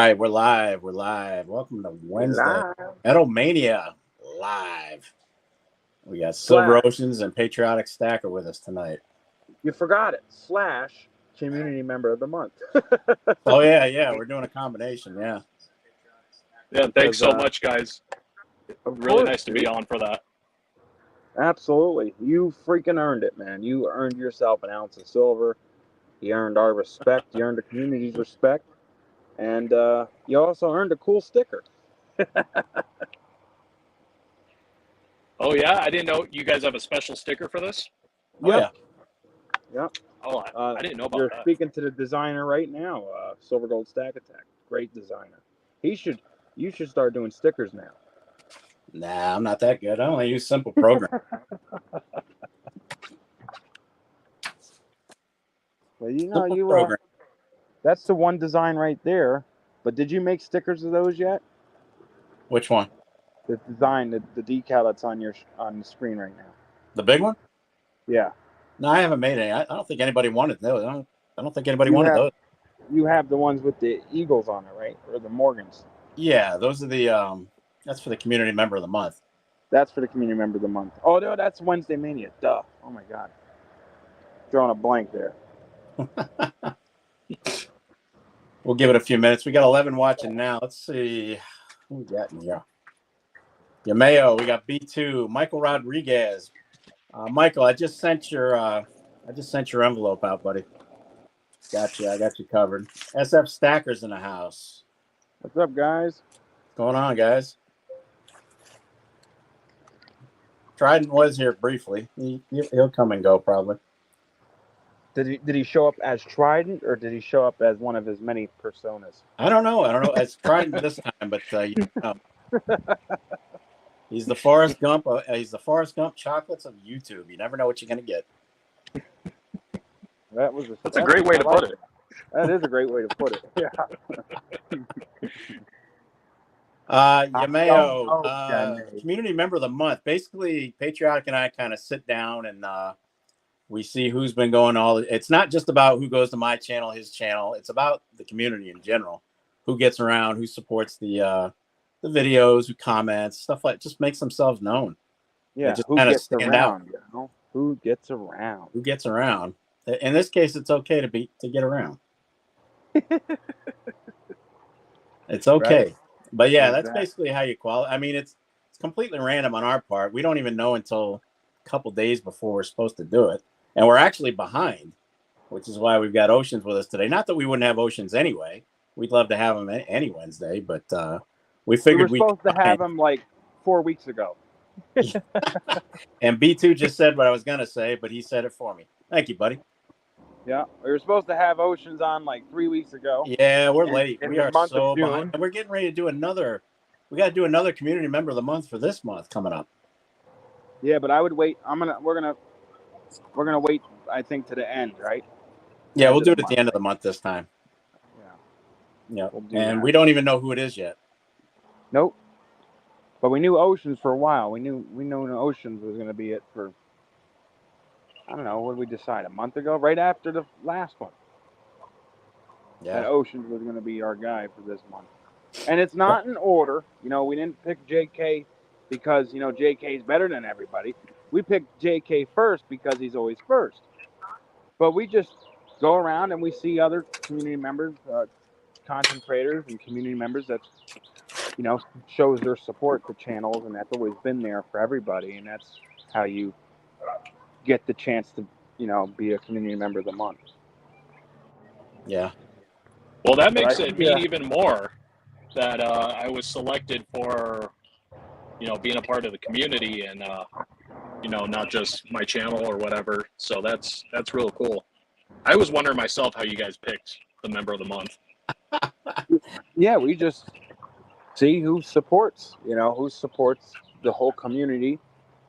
All right, we're live. We're live. Welcome to Wednesday. Metal Mania live. We got Silver Oceans and Patriotic Stacker with us tonight. You forgot it. / community member of the month. Oh, yeah. We're doing a combination. Yeah. Yeah, thanks so much, guys. Really nice to be on for that. Absolutely. You freaking earned it, man. You earned yourself an ounce of silver. You earned our respect. You earned the community's respect. And you also earned a cool sticker. Oh, yeah? I didn't know you guys have a special sticker for this? Yeah. Oh, I didn't know about You're that. speaking to the designer right now, Silver Gold Stack Attack. Great designer. You should start doing stickers now. Nah, I'm not that good. I only use simple program. Well, that's the one design right there. But did you make stickers of those yet? Which one? The design, the decal that's on the screen right now. The big one? Yeah. No, I haven't made any. I don't think anybody wanted those. I don't think anybody wanted those. You have the ones with the eagles on it, right? Or the Morgans? Yeah, those are the that's for the community member of the month. That's for the community member of the month. Oh no, that's Wednesday Mania. Duh. Oh my god. Drawing a blank there. We'll give it a few minutes. We got 11 watching now. Let's see who we got in here. Yameo, we got B2, Michael Rodriguez. Michael, I just sent your envelope out, buddy. Got you. I got you covered. SF Stacker's in the house. What's up, guys? What's going on, guys? Trident was here briefly. He'll come and go probably. Did he show up as Trident, or did he show up as one of his many personas? I don't know. It's Trident this time, but you know. He's the Forrest Gump. He's the Forrest Gump chocolates of YouTube. You never know what you're gonna get. That's a great way to put it. That is a great way to put it. Yeah. Yameo, community member of the month. Basically, Patriotic and I kind of sit down and we see who's been going it's not just about who goes to my channel, his channel. It's about the community in general. Who gets around, who supports the videos, who comments, stuff like just makes themselves known. Yeah, just who gets around, you know? Who gets around? Who gets around? In this case, it's okay to get around. It's okay. Right. But yeah, that's basically how you qualify. I mean, it's completely random on our part. We don't even know until a couple days before we're supposed to do it. And we're actually behind, which is why we've got Oceans with us today. Not that we wouldn't have Oceans anyway. We'd love to have him any Wednesday, but we figured we were supposed to have him like 4 weeks ago. And B2 just said what I was going to say, but he said it for me. Thank you, buddy. Yeah, we were supposed to have Oceans on like 3 weeks ago. Yeah, we're late. We are so behind. And we're getting ready to do another. We got to do another community member of the month for this month coming up. Yeah, but I would wait. We're gonna wait. I think to the end, right? Yeah, we'll do it at the end of the month this time. Yeah. And we don't even know who it is yet. Nope. But we knew Oceans for a while. We knew Oceans was gonna be it for. I don't know. What did we decide? A month ago, right after the last one. Yeah. That Oceans was going to be our guy for this month. And it's not in order. You know, we didn't pick JK because, you know, JK is better than everybody. We picked JK first because he's always first. But we just go around and we see other community members, content creators and community members that, you know, shows their support to channels. And that's always been there for everybody. And that's how you get the chance to, you know, be a community member of the month. Yeah. Well, that makes it mean even more that I was selected for, you know, being a part of the community and, you know, not just my channel or whatever. So that's real cool. I was wondering myself how you guys picked the member of the month. Yeah, we just see who supports the whole community.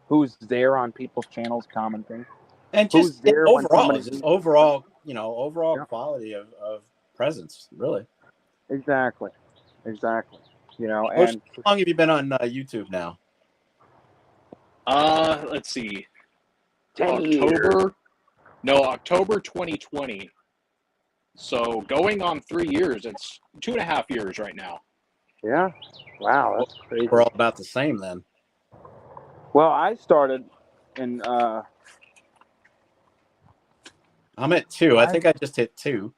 Who's there on people's channels commenting, and just there overall, you know, quality of presence, really. Exactly. You know, and how long have you been on YouTube now? Let's see, October 2020 So going on 3 years, it's 2.5 years right now. Yeah. Wow, that's crazy. We're all about the same then. Well, I started in I'm at 2. I think I just hit 2.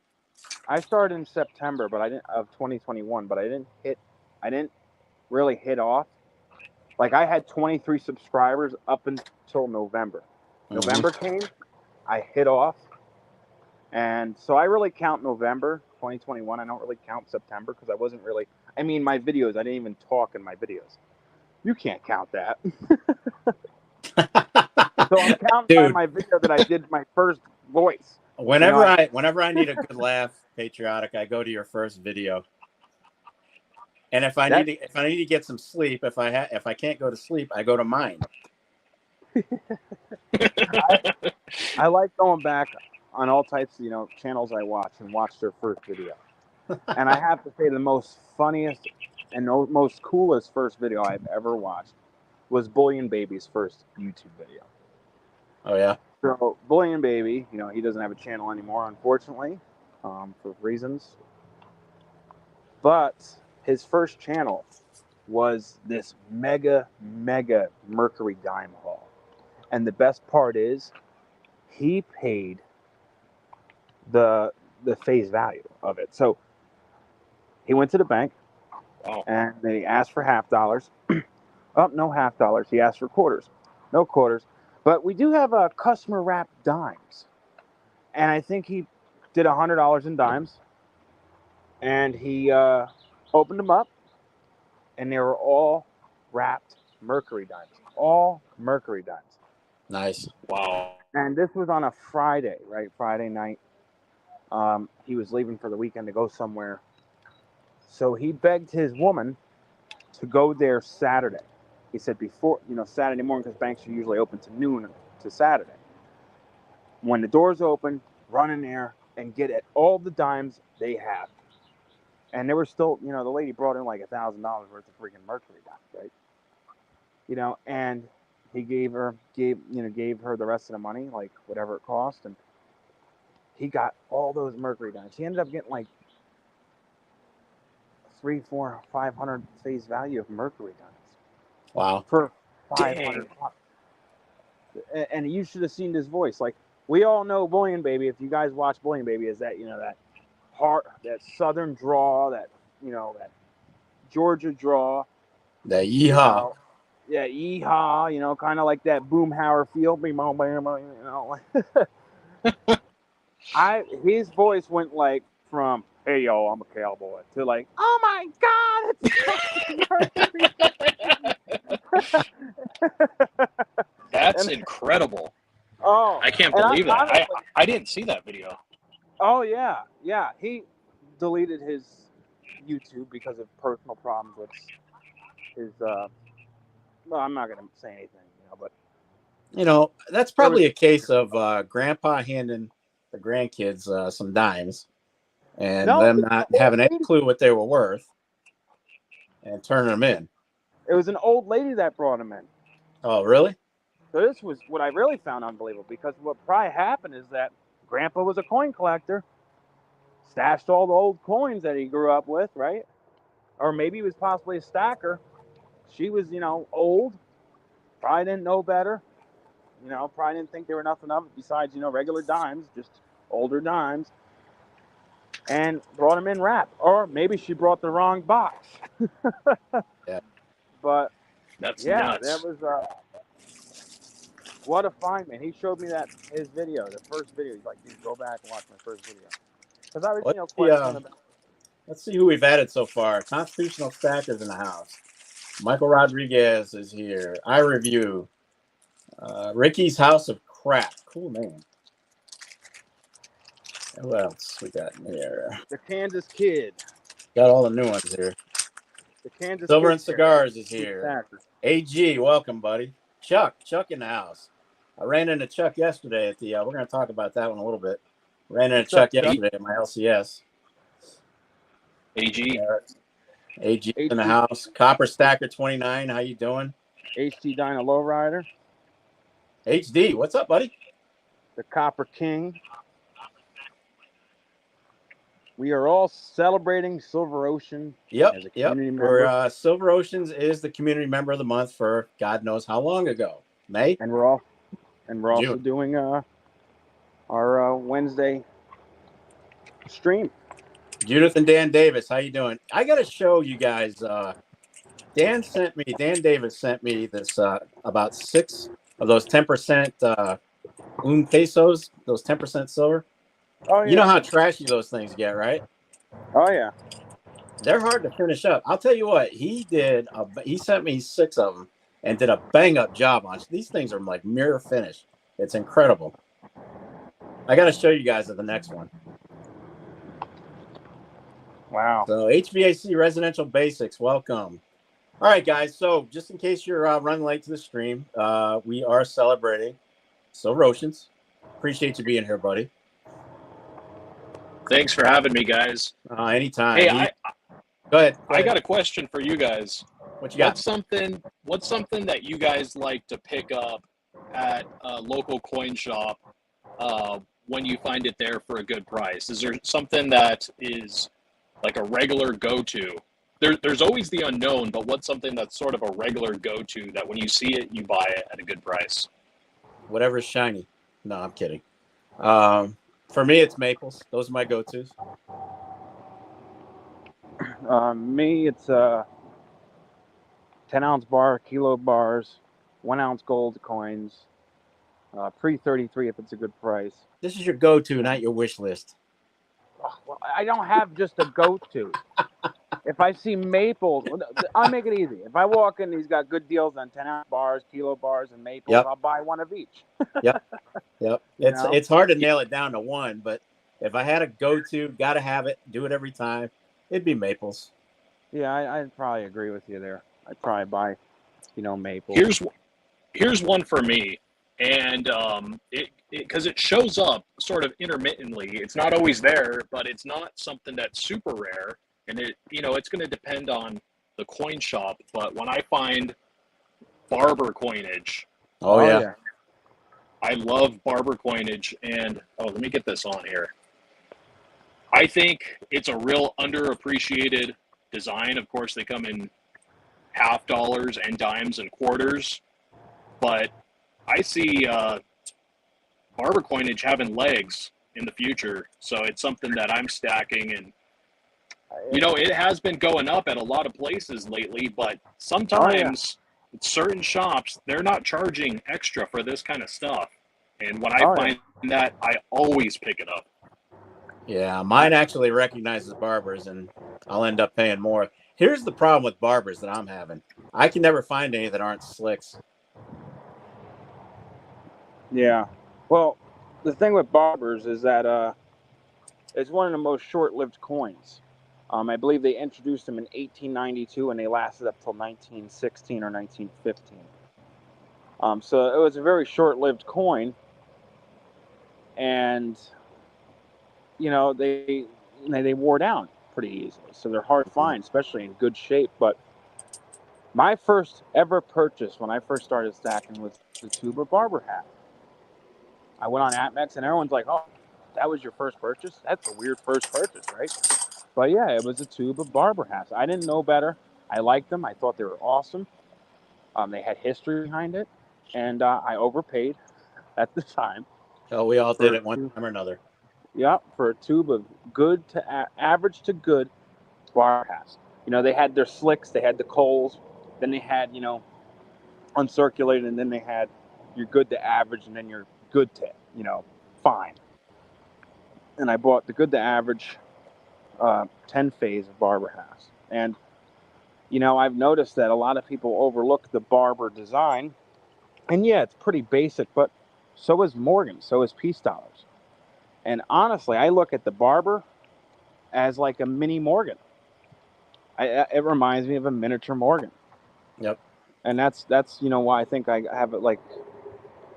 I started in September, but I didn't of 2021, but I didn't really hit off. Like I had 23 subscribers up until November. November came, I hit off. And so I really count November 2021. I don't really count September because I wasn't really, I mean, my videos, I didn't even talk in my videos. You can't count that. So I'm counting by my video that I did my first voice. Whenever I need a good laugh, Patriotic, I go to your first video. And if I need to get some sleep, if I can't go to sleep, I go to mine. I like going back on all types of channels I watch and watch their first video. And I have to say the most funniest and most coolest first video I've ever watched was Bullion Baby's first YouTube video. Oh yeah. So Bullion Baby, he doesn't have a channel anymore, unfortunately, for reasons. But his first channel was this mega Mercury dime haul. And the best part is he paid the face value of it. So he went to the bank and they asked for $half. Oh, no $half. He asked for quarters. No quarters. But we do have customer wrapped dimes. And I think he did $100 in dimes. And he opened them up. And they were all wrapped Mercury dimes. All Mercury dimes. Nice. Wow. And this was on a Friday, right? Friday night. He was leaving for the weekend to go somewhere. So he begged his woman to go there Saturday. He said before, Saturday morning, because banks are usually open to noon to Saturday. When the doors open, run in there and get at all the dimes they have. And there were still, the lady brought in like $1,000 worth of freaking Mercury dimes, right? And he gave her the rest of the money, like whatever it cost, and he got all those Mercury dimes. He ended up getting like 300, 400, 500 face value of Mercury dimes. Wow. For $500. And you should have seen this voice. Like, we all know Bullion Baby. If you guys watch Bullion Baby, is that, that heart, that southern draw, that, that Georgia draw. The yeehaw. Yeah, yeehaw, kind of like that Boomhauer feel. His voice went like from, hey, yo, I'm a cowboy, to like, oh my God, it's That's incredible. Oh, I can't believe that. I didn't see that video. Oh, yeah. He deleted his YouTube because of personal problems with his, well, I'm not going to say anything, but. That's probably a case of grandpa handing the grandkids some dimes and them not having any clue what they were worth and turning them in. It was an old lady that brought him in. Oh, really? So this was what I really found unbelievable, because what probably happened is that Grandpa was a coin collector, stashed all the old coins that he grew up with, right? Or maybe he was possibly a stacker. She was, old, probably didn't know better, probably didn't think there were nothing of it besides, regular dimes, just older dimes, and brought him in wrapped. Or maybe she brought the wrong box. Yeah. But that's nuts. That was what a find, man. He showed me his video, the first video. He's like, dude, go back and watch my first video. Because I was, questioning about. Let's see who we've added so far. Constitutional Stackers in the house. Michael Rodriguez is here. I Review. Ricky's House of Crap. Cool name. Who else we got in here? The Kansas Kid. Got all the new ones here. The Kansas Silver Kid and Cigars is here. AG, welcome, buddy. Chuck in the house. I ran into Chuck yesterday at the. We're going to talk about that one a little bit. Ran into Chuck yesterday at my LCS. AG. AG in the house. Copper Stacker 29. How you doing? HD Dyna Lowrider. HD, what's up, buddy? The Copper King. We are all celebrating Silver Ocean as a community member. We're, Silver Oceans is the community member of the month for God knows how long ago. May? And we're also doing our Wednesday stream. Judith and Dan Davis, how you doing? I got to show you guys. Dan Davis sent me this about 6 of those 10% pesos, those 10% silver. Oh yeah. You know how trashy those things get, right? Oh yeah. They're hard to finish up. I'll tell you what, he sent me 6 of them and did a bang up job on. These things are like mirror finish. It's incredible. I got to show you guys at the next one. Wow. So HVAC Residential Basics, welcome. All right, guys. So just in case you're running late to the stream, we are celebrating Silver Oceans. Appreciate you being here, buddy. Thanks for having me, guys. Anytime. Hey, Go ahead. I got a question for you guys. What you got? What's something that you guys like to pick up at a local coin shop when you find it there for a good price? Is there something that is like a regular go-to? There's always the unknown, but what's something that's sort of a regular go-to that when you see it, you buy it at a good price? Whatever's shiny. No, I'm kidding. For me, it's maples. Those are my go-tos. Me, it's 10-ounce bar, kilo bars, 1-ounce gold coins, pre-33 if it's a good price. This is your go-to, not your wish list. Oh, well, I don't have just a go-to. If I see maples, I'll make it easy. If I walk in, he's got good deals on 10-ounce bars, kilo bars, and maples. Yep. I'll buy one of each. Yep. It's hard to nail it down to one, but if I had a go-to, got to have it, do it every time, it'd be maples. Yeah, I'd probably agree with you there. I'd probably buy, maples. Here's one for me, and because it shows up sort of intermittently. It's not always there, but it's not something that's super rare, and it's going to depend on the coin shop. But when I find barber coinage, oh yeah, I love barber coinage, and let me get this on here. I think it's a real underappreciated design. Of course, they come in half dollars and dimes and quarters, but I see barber coinage having legs in the future. So it's something that I'm stacking, and it has been going up at a lot of places lately, but sometimes certain shops, they're not charging extra for this kind of stuff. And when I find that, I always pick it up. Yeah, mine actually recognizes barbers, and I'll end up paying more. Here's the problem with barbers that I'm having. I can never find any that aren't slicks. Yeah. Well, the thing with barbers is that it's one of the most short-lived coins. I believe they introduced them in 1892, and they lasted up till 1916 or 1915. So it was a very short-lived coin, and they wore down pretty easily. So they're hard to find, especially in good shape. But my first ever purchase when I first started stacking was the tube of barber hat. I went on Atmex, and everyone's like, "Oh, that was your first purchase? That's a weird first purchase, right?" But yeah, it was a tube of barber hats. I didn't know better. I liked them. I thought they were awesome. They had history behind it, and I overpaid at the time. Oh, we all did it one time or another. Yeah, for a tube of good to average to good barber hats. They had their slicks, they had the coals, then they had, uncirculated, and then they had your good to average, and then your good to, fine. And I bought the good to average 10 phase of barber hats. And, I've noticed that a lot of people overlook the barber design. And yeah, it's pretty basic, but so is Morgan, so is Peace Dollars. And honestly, I look at the barber as like a mini Morgan. It reminds me of a miniature Morgan. Yep. And that's why I think I have like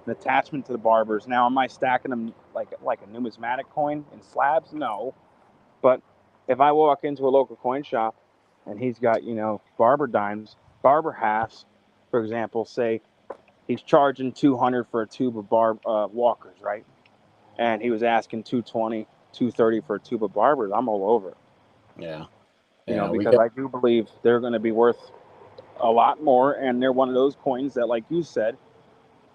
an attachment to the barbers. Now, am I stacking them like a numismatic coin in slabs? No. But if I walk into a local coin shop and he's got, barber dimes, barber hats, for example, say he's charging $200 for a tube of walkers, right? And he was asking $220, $2.30 for a tube of Barbers, I'm all over it. Yeah. Because I do believe they're going to be worth a lot more, and they're one of those coins that, like you said,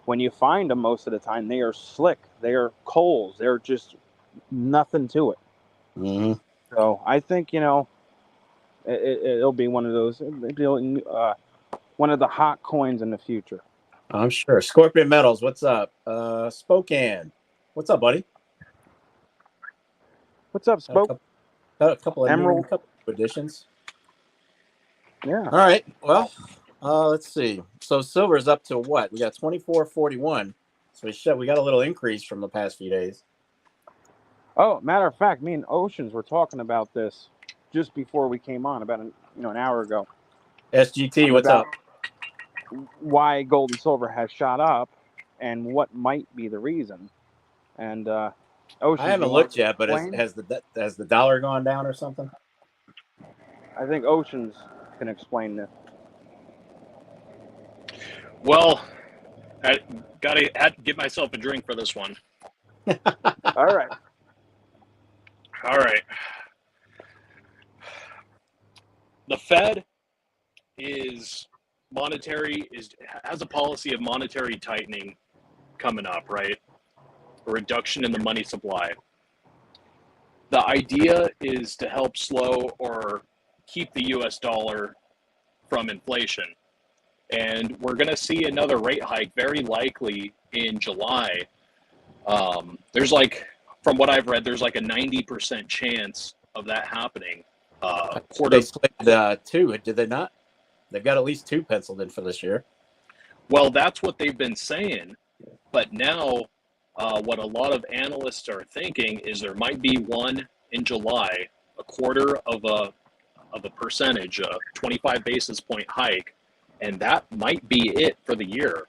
when you find them most of the time, they are slick. They are coals. They're just nothing to it. Mm-hmm. So I think, it'll be one of those, one of the hot coins in the future. I'm sure. Scorpion Metals, what's up? Spokane, what's up, buddy? What's up, Spoke? Got a couple of Emerald. new additions. Yeah. All right. Well, let's see. So silver's up to what? We got 24.41. So we got a little increase from the past few days. Oh, matter of fact, me and Oceans were talking about this just before we came on, about an hour ago. SGT, what's up? Why gold and silver has shot up, and what might be the reason. And Oceans, I haven't looked yet, but has the dollar gone down or something? I think Oceans can explain this. Well, I had to give myself a drink for this one. All right. All right. The Fed has a policy of monetary tightening coming up, right? A reduction in the money supply. The idea is to help slow or keep the US dollar from inflation. And we're going to see another rate hike very likely in July. From what I've read, there's like a 90% chance of that happening. They played two, did they not? They've got at least two penciled in for this year. Well, that's what they've been saying. But now, what a lot of analysts are thinking is there might be one in July, a quarter of a percentage, a 25 basis point hike, and that might be it for the year.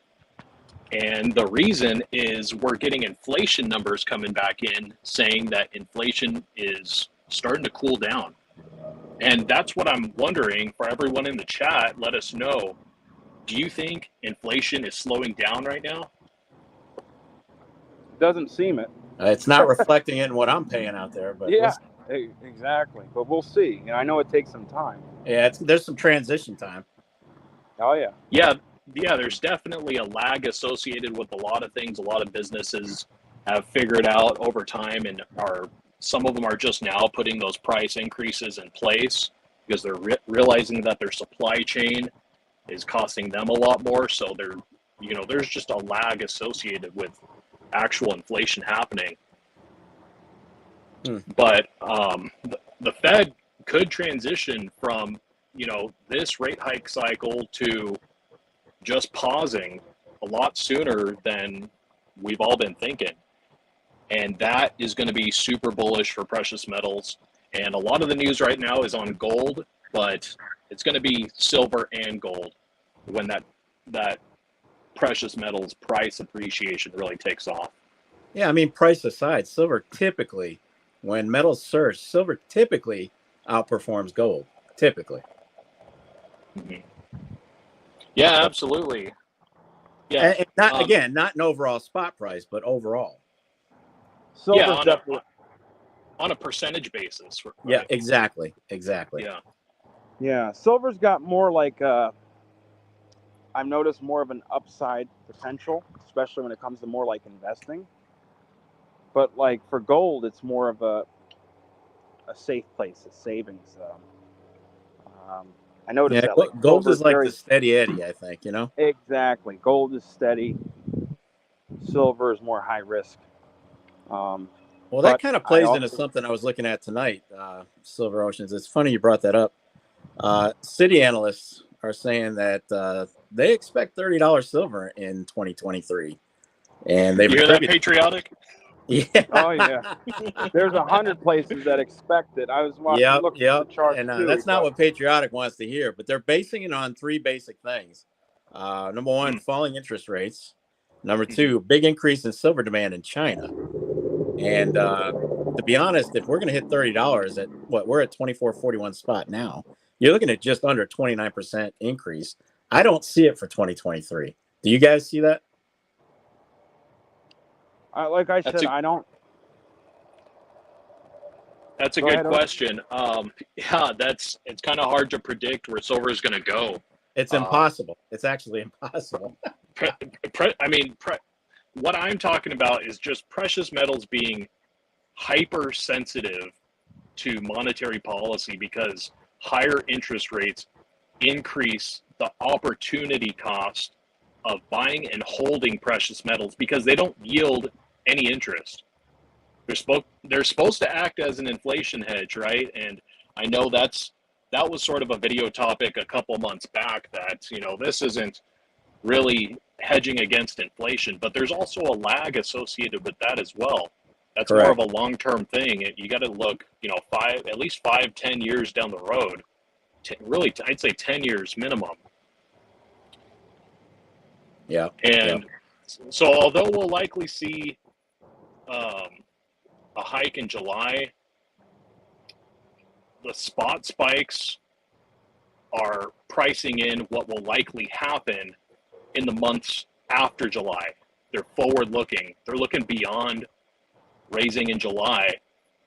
And the reason is we're getting inflation numbers coming back in saying that inflation is starting to cool down. And that's what I'm wondering for everyone in the chat. Let us know. Do you think inflation is slowing down right now? Doesn't seem it. It's not reflecting in what I'm paying out there, but yeah, exactly. But we'll see. I know it takes some time. Yeah, there's some transition time. Oh yeah. Yeah, there's definitely a lag associated with a lot of things. A lot of businesses have figured out over time, and some of them are just now putting those price increases in place because they're realizing that their supply chain is costing them a lot more. So there's just a lag associated with actual inflation happening. But the Fed could transition from this rate hike cycle to just pausing a lot sooner than we've all been thinking. And that is going to be super bullish for precious metals. And a lot of the news right now is on gold, but it's going to be silver and gold when that precious metals price appreciation really takes off. Yeah, I mean, price aside, silver typically, when metals surge, silver typically outperforms gold, typically. Mm-hmm. Yeah, absolutely. Yeah, and not an overall spot price, but overall. Silver's on a percentage basis. Right? Yeah, exactly. Yeah, silver's got more like I've noticed more of an upside potential, especially when it comes to more like investing. But like for gold, it's more of a safe place, a savings. I noticed that like gold is like the steady Eddie, I think, Exactly. Gold is steady. Silver is more high risk. Well, that kind of plays into something I was looking at tonight, Silver Oceans. It's funny you brought that up. City analysts are saying that they expect $30 silver in 2023. And they've hear that, Patriotic? Yeah. Oh yeah. There's 100 places that expect it. I was looking at the chart and too, that's not what Patriotic wants to hear, but they're basing it on three basic things. Number one, falling interest rates. Number two, big increase in silver demand in China. And to be honest, if we're going to hit $30 at we're at 24.41 spot now, you're looking at just under 29% increase. I don't see it for 2023. Do you guys see that? Like I said, I don't. That's a Go good ahead, question. Yeah, it's kind of hard to predict where silver is going to go. It's impossible. It's actually impossible. What I'm talking about is just precious metals being hypersensitive to monetary policy because higher interest rates increase the opportunity cost of buying and holding precious metals because they don't yield any interest. They're supposed to act as an inflation hedge, right? And I know that was sort of a video topic a couple months back that, this isn't really hedging against inflation, but there's also a lag associated with that as well. That's Correct. more of a long-term thing. You got to look, at least 5-10 years down the road. Really, I'd say 10 years minimum. Yeah. And so although we'll likely see a hike in July, the spot spikes are pricing in what will likely happen in the months after July. They're forward looking. They're looking beyond raising in July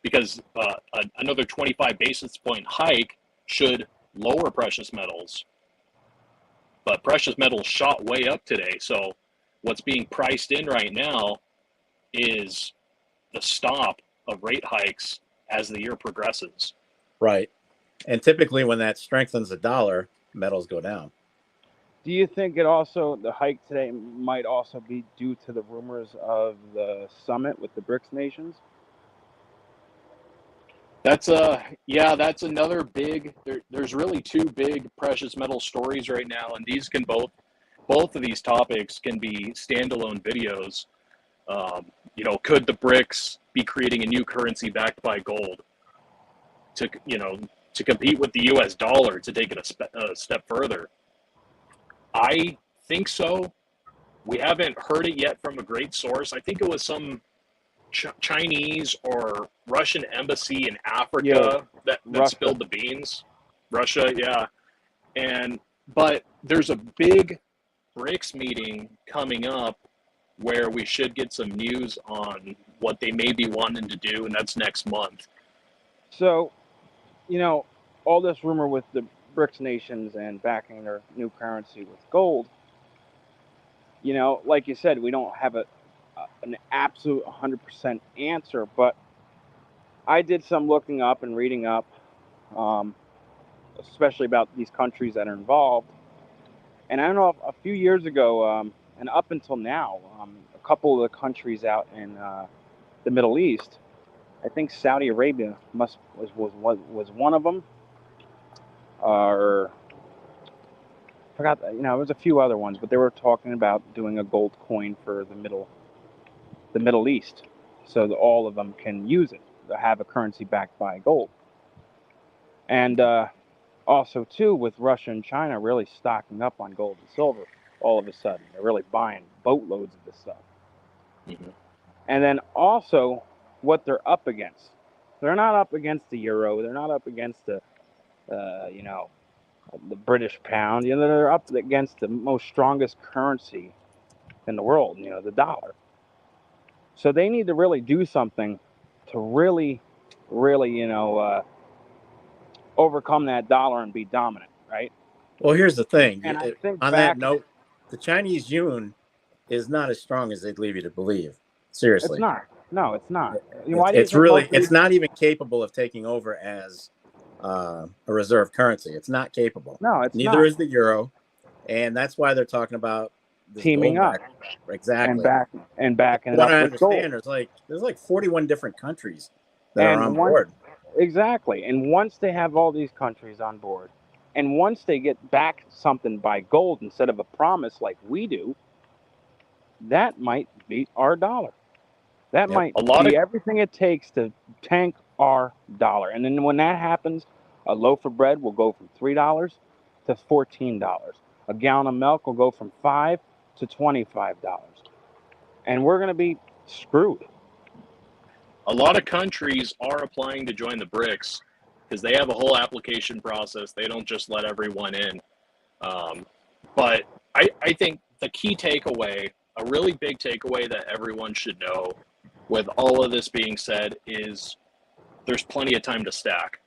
because another 25 basis point hike should lower precious metals. But precious metals shot way up today. So what's being priced in right now is the stop of rate hikes as the year progresses. Right. And typically when that strengthens the dollar, metals go down. Do you think the hike today might also be due to the rumors of the summit with the BRICS nations? That's another big, there's really two big precious metal stories right now. And these can both of these topics can be standalone videos. Could the BRICS be creating a new currency backed by gold to compete with the US dollar, to take it a step further? I think so. We haven't heard it yet from a great source. I think it was some Chinese or Russian embassy in Africa that spilled the beans. Russia, yeah. But there's a big BRICS meeting coming up where we should get some news on what they may be wanting to do, and that's next month. So, all this rumor with the BRICS nations and backing their new currency with gold, like you said, we don't have an absolute 100% answer, but I did some looking up and reading up, especially about these countries that are involved. And I don't know, a few years ago, and up until now, a couple of the countries out in the Middle East, I think Saudi Arabia was one of them, or I forgot. It was a few other ones, but they were talking about doing a gold coin for the Middle East, so that all of them can use it, to have a currency backed by gold. And also, too, with Russia and China really stocking up on gold and silver, all of a sudden they're really buying boatloads of this stuff. Mm-hmm. And then also, what they're up against. They're not up against the euro. They're not up against the British pound. They're up against the most strongest currency in the world. The dollar. So they need to really do something to really, overcome that dollar and be dominant, right? Well, here's the thing. And I think on that note, the Chinese yuan is not as strong as they'd leave you to believe. Seriously. It's not. No, it's not. It's not even capable of taking over as a reserve currency. It's not capable. No, it's Neither not. is the euro. And that's why they're talking about teaming up. Exactly. And backing it what up I with gold. understand, there's like 41 different countries that are on board. Exactly. And once they have all these countries on board, and once they get back something by gold instead of a promise like we do, that might beat our dollar. That might be everything it takes to tank our dollar. And then when that happens, a loaf of bread will go from $3 to $14. A gallon of milk will go from $5 to $25. And we're going to be screwed. A lot of countries are applying to join the BRICS because they have a whole application process. They don't just let everyone in. But I think the key takeaway, a really big takeaway that everyone should know with all of this being said, is there's plenty of time to stack.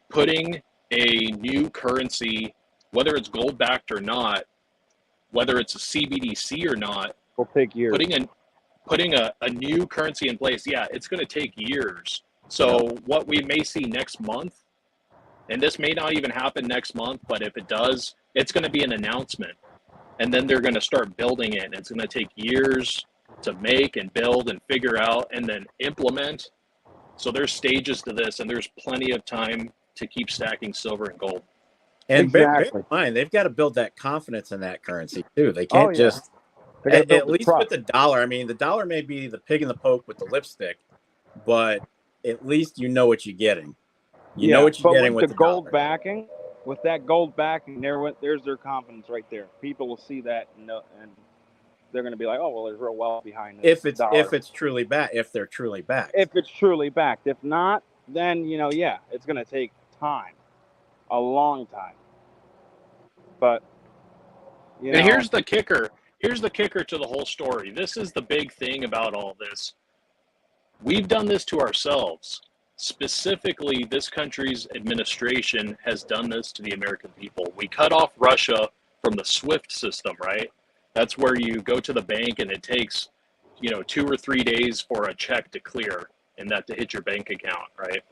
Putting a new currency, whether it's gold backed or not, whether it's a CBDC or not, will take years. Putting a new currency in place, yeah, it's going to take years. So what we may see next month, and this may not even happen next month, but if it does, it's going to be an announcement. And then they're going to start building it. And it's going to take years to make and build and figure out and then implement. So there's stages to this, and there's plenty of time to keep stacking silver and gold. And bear in mind, they've got to build that confidence in that currency too. They can't just, at least with the dollar. I mean, the dollar may be the pig in the poke with the lipstick, but at least you know what you're getting. You know what you're getting with the gold dollar. backing. With that gold backing, there's their confidence right there. People will see that and they're going to be like, "Oh, well, there's real wealth behind this." If it's truly back, if they're truly backed. If it's truly backed. If not, then it's going to take time, a long time. But and here's the kicker. Here's the kicker to the whole story. This is the big thing about all this. We've done this to ourselves. Specifically, this country's administration has done this to the American people. We cut off Russia from the SWIFT system, right? That's where you go to the bank and it takes, 2 or 3 days for a check to clear and that to hit your bank account, right?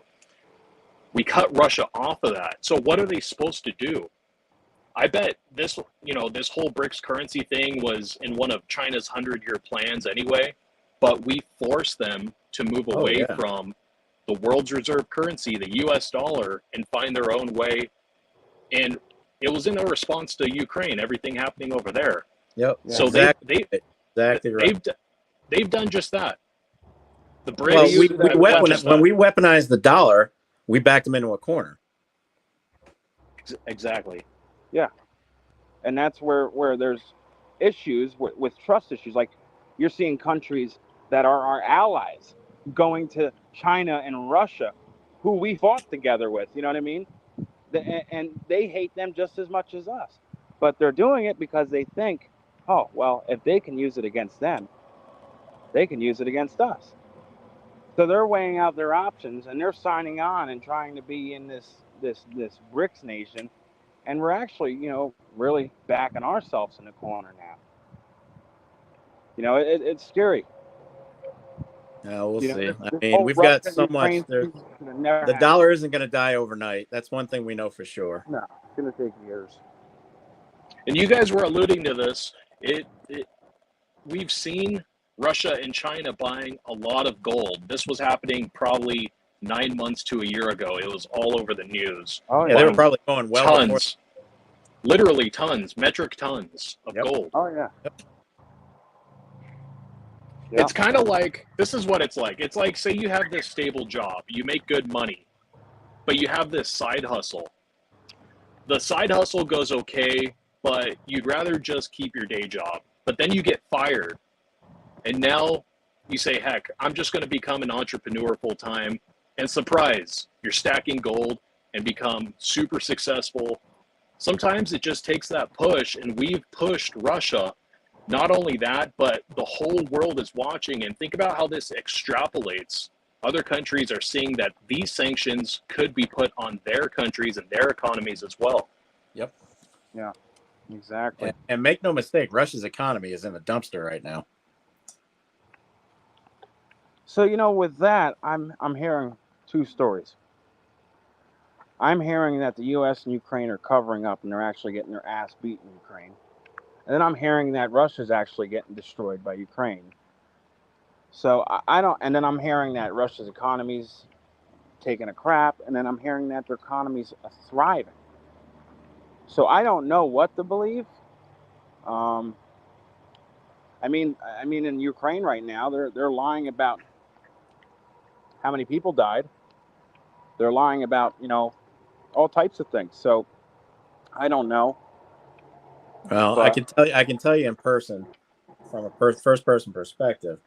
We cut Russia off of that. So what are they supposed to do? I bet this, this whole BRICS currency thing was in one of China's 100-year plans anyway, but we forced them to move away from the world's reserve currency, the US dollar, and find their own way. And it was in a response to Ukraine, everything happening over there. Yep. So exactly right. They've done just that. The British, when we weaponized the dollar, we backed them into a corner. Exactly. Yeah. And that's where there's issues with trust issues. Like you're seeing countries that are our allies going to China and Russia, who we fought together with, you know what I mean? And they hate them just as much as us. But they're doing it because they think, oh, well, if they can use it against them, they can use it against us. So they're weighing out their options, and they're signing on and trying to be in this BRICS nation. And we're actually, really backing ourselves in the corner now. It's scary. We'll see. I mean, we've got so much. The dollar isn't going to die overnight. That's one thing we know for sure. No, it's going to take years. And you guys were alluding to this. We've seen Russia and China buying a lot of gold. This was happening probably 9 months to a year ago. It was all over the news. Oh, yeah. They were probably going tons, literally tons, metric tons of gold. Oh, yeah. Yep. Yeah. It's kind of like, this is what it's like. It's like, say you have this stable job, you make good money, but you have this side hustle. The side hustle goes okay, but you'd rather just keep your day job. But then you get fired. And now you say, heck, I'm just going to become an entrepreneur full time. And surprise, you're stacking gold and become super successful. Sometimes it just takes that push, and we've pushed Russia. Not only that, but the whole world is watching, and think about how this extrapolates. Other countries are seeing that these sanctions could be put on their countries and their economies as well. Yep. Yeah, exactly. And make no mistake, Russia's economy is in the dumpster right now. So, with that, I'm hearing two stories. I'm hearing that the U.S. and Ukraine are covering up, and they're actually getting their ass beat in Ukraine. And then I'm hearing that Russia's actually getting destroyed by Ukraine. So I don't, and then I'm hearing that Russia's economy's taking a crap, and then I'm hearing that their economy's thriving. So I don't know what to believe. I mean, in Ukraine right now, they're lying about how many people died. They're lying about, all types of things. So I don't know. Well, I can tell you in person, from a first person perspective,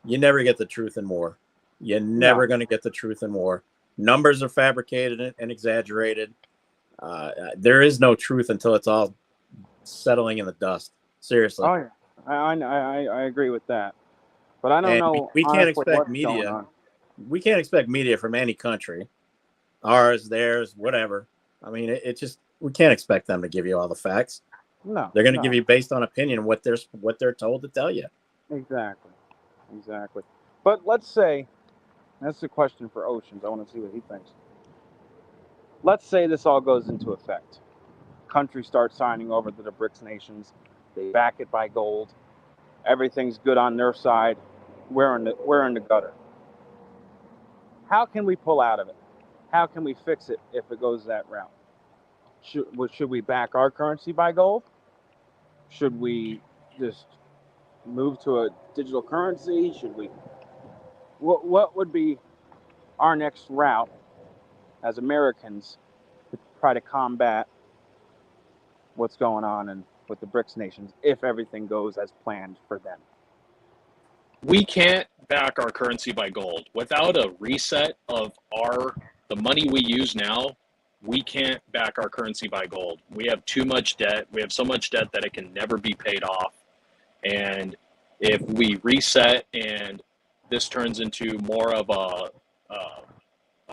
you never get the truth in war. You're never going to get the truth in war. Numbers are fabricated and exaggerated. There is no truth until it's all settling in the dust. Seriously. Oh yeah, I agree with that. But I don't know. We can't expect media. we can't expect media from any country, ours, theirs, whatever. I mean, it just, we can't expect them to give you all the facts. No, they're going to give you based on opinion what they're told to tell you. Exactly. But let's say, that's the question for Oceans. I want to see what he thinks. Let's say this all goes into effect. Countries start signing over to the BRICS nations. They back it by gold. Everything's good on their side. We're in the gutter. How can we pull out of it? How can we fix it if it goes that route? Should we back our currency by gold? Should we just move to a digital currency? Should we? What would be our next route as Americans to try to combat what's going on with the BRICS nations if everything goes as planned for them? We can't back our currency by gold. Without a reset of the money we use now, we can't back our currency by gold. We have too much debt. We have so much debt that it can never be paid off. And if we reset and this turns into more of a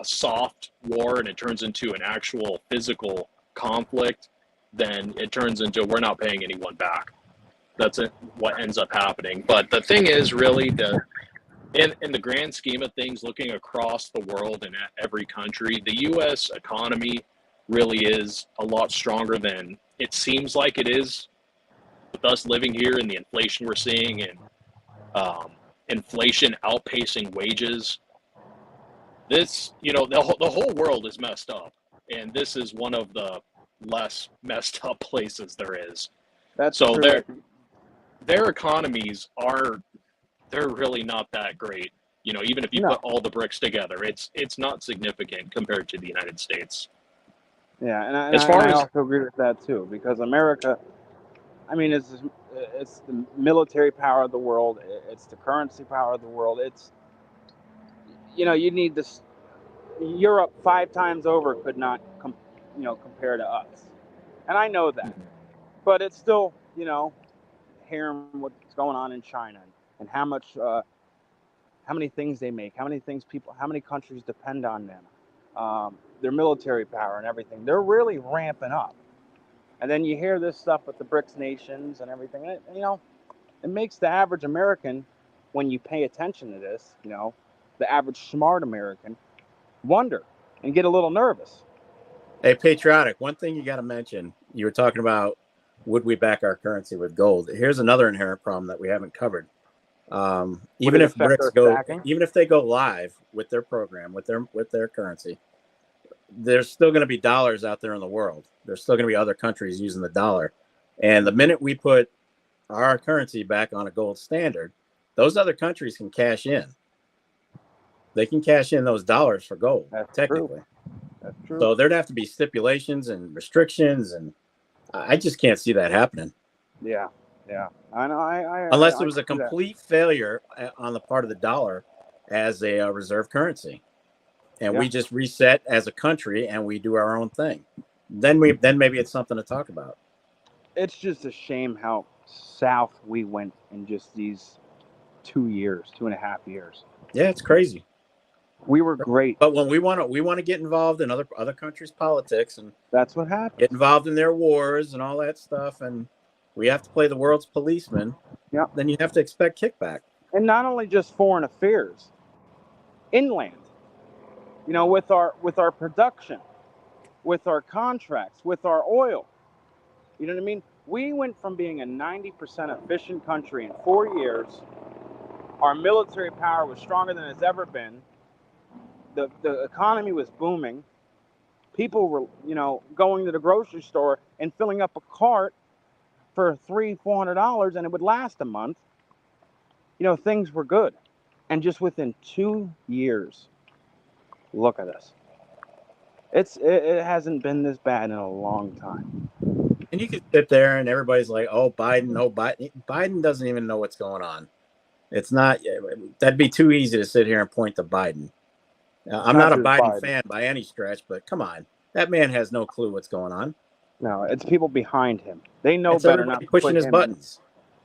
soft war and it turns into an actual physical conflict, then it turns into we're not paying anyone back. That's what ends up happening. But the thing is, really, in the grand scheme of things, looking across the world and at every country, the U.S. economy really is a lot stronger than it seems like it is. With us living here and the inflation we're seeing and inflation outpacing wages, this, the whole world is messed up. And this is one of the less messed up places there is. That's so true. Their economies they're really not that great. Even if you put all the BRICS together, it's not significant compared to the United States. Yeah, and I also agree with that too, because America, I mean, it's the military power of the world, it's the currency power of the world. It's, you need this. Europe 5 times over could not compare to us, and I know that, but it's still, hearing what's going on in China and how many things they make, how many countries depend on them, their military power and everything. They're really ramping up. And then you hear this stuff with the BRICS nations and everything. It makes the average American, when you pay attention to this, the average smart American, wonder and get a little nervous. Hey, Patriotic, one thing you got to mention, you were talking about, would we back our currency with gold? Here's another inherent problem that we haven't covered. Even if they go live with their program, with their currency, there's still going to be dollars out there in the world. There's still going to be other countries using the dollar. And the minute we put our currency back on a gold standard, those other countries can cash in. They can cash in those dollars for gold. That's technically. That's true. So there'd have to be stipulations and restrictions, and I just can't see that happening. Yeah. I know. Unless it was a complete failure on the part of the dollar as a reserve currency, and we just reset as a country and we do our own thing. Then maybe it's something to talk about. It's just a shame how south we went in just these 2.5 years. Yeah, it's crazy. We were great, but when we want to get involved in other countries' politics, and that's what happens. Get involved in their wars and all that stuff, and we have to play the world's policeman. Yeah. Then you have to expect kickback. And not only just foreign affairs, inland. With our production, with our contracts, with our oil. You know what I mean? We went from being a 90% efficient country in 4 years. Our military power was stronger than it's ever been. The economy was booming. People were, going to the grocery store and filling up a cart for $300-400, and it would last a month. Things were good. And just within 2 years, look at us. It hasn't been this bad in a long time. And you could sit there and everybody's like, oh, Biden. Biden doesn't even know what's going on. It's not, that'd be too easy to sit here and point to Biden. I'm not a Biden fan by any stretch, but come on. That man has no clue what's going on. No, it's people behind him. They know better not to pushing his buttons.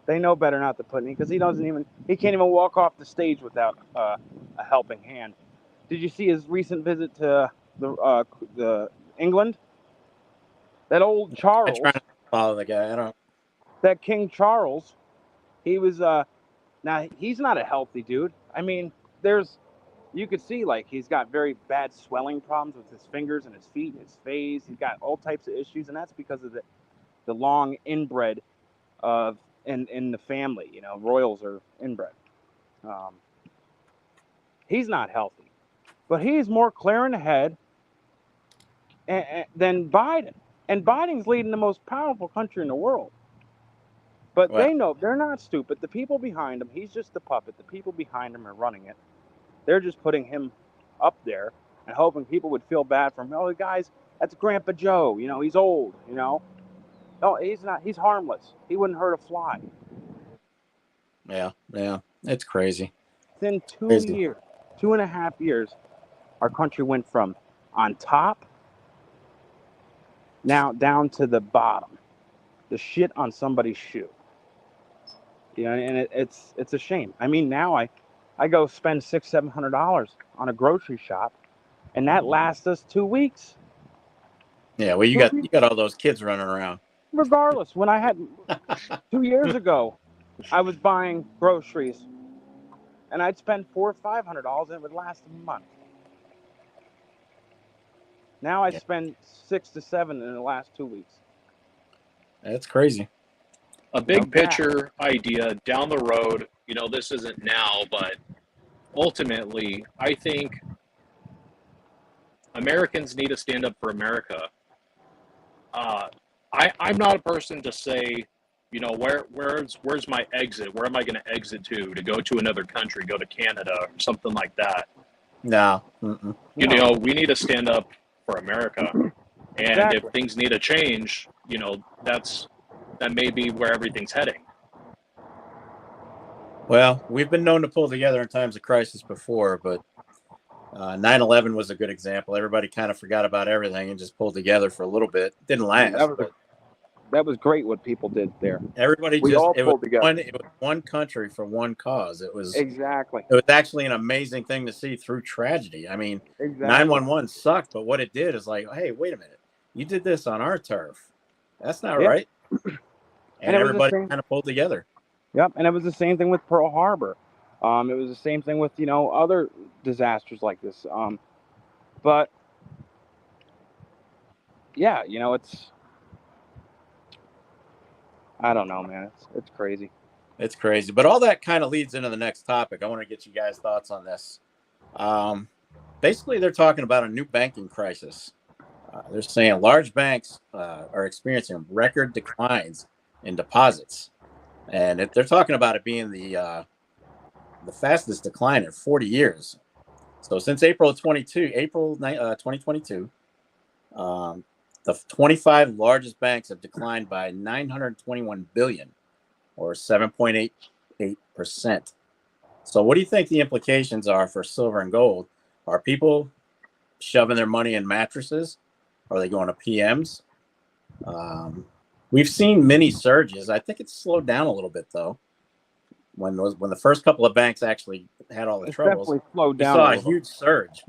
They know better not to put him, because he can't even walk off the stage without a helping hand. Did you see his recent visit to the England? That old I Charles, try to follow the guy. I don't. that King Charles, he was now he's not a healthy dude. I mean, you could see like he's got very bad swelling problems with his fingers and his feet and his face. He's got all types of issues, and that's because of the long inbred of in the family. You know, royals are inbred. He's not healthy, but he's more clear in the head than Biden. And Biden's leading the most powerful country in the world. But Well, they know they're not stupid. The people behind him, he's just the puppet. The people behind him are running it. They're just putting him up there and hoping people would feel bad for him. Oh, guys, that's Grandpa Joe. You know, he's old. You know, no, he's not. He's harmless. He wouldn't hurt a fly. yeah, it's crazy. Within 2 Crazy. years, 2.5 years, our country went from on top now down to the bottom. The shit on somebody's shoe. You know, and it's a shame. I mean, now I go spend $600-700 on a grocery shop, and that lasts us 2 weeks. Yeah, well, you got all those kids running around. Regardless, when I had 2 years ago, I was buying groceries, and I'd spend $400 or $500, and it would last a month. Now I spend $6 to $7 in the last 2 weeks. That's crazy. A big picture idea down the road, you know, this isn't now, but ultimately, I think Americans need to stand up for America. I'm not a person to say, you know, where's my exit? Where am I going to exit to go to another country, go to Canada or something like that? No. You know, we need to stand up for America. And Exactly. if things need to change, you know, that may be where everything's heading. Well, we've been known to pull together in times of crisis before, but 9/11 was a good example. Everybody kind of forgot about everything and just pulled together for a little bit. Didn't last. That was great what people did there. Everybody We all it pulled was together. it was one country for one cause. It was Exactly. It was actually an amazing thing to see through tragedy. I mean, Exactly. 9/11 sucked, but what it did is like, hey, wait a minute, you did this on our turf. That's not right. And everybody kind of pulled together. Yep, and it was the same thing with Pearl Harbor. It was the same thing with, you know, other disasters like this. But yeah, you know, I don't know, man. It's crazy. It's crazy. But all that kind of leads into the next topic. I want to get you guys' thoughts on this. Basically, they're talking about a new banking crisis. They're saying large banks are experiencing record declines in deposits. And they're talking about it being the fastest decline in 40 years. So since April 2022, the 25 largest banks have declined by 921 billion, or 7.88%. So what do you think the implications are for silver and gold? Are people shoving their money in mattresses? Are they going to PMs? We've seen mini surges. I think it's slowed down a little bit though. When the first couple of banks actually had all the troubles, definitely slowed down. We saw a huge surge.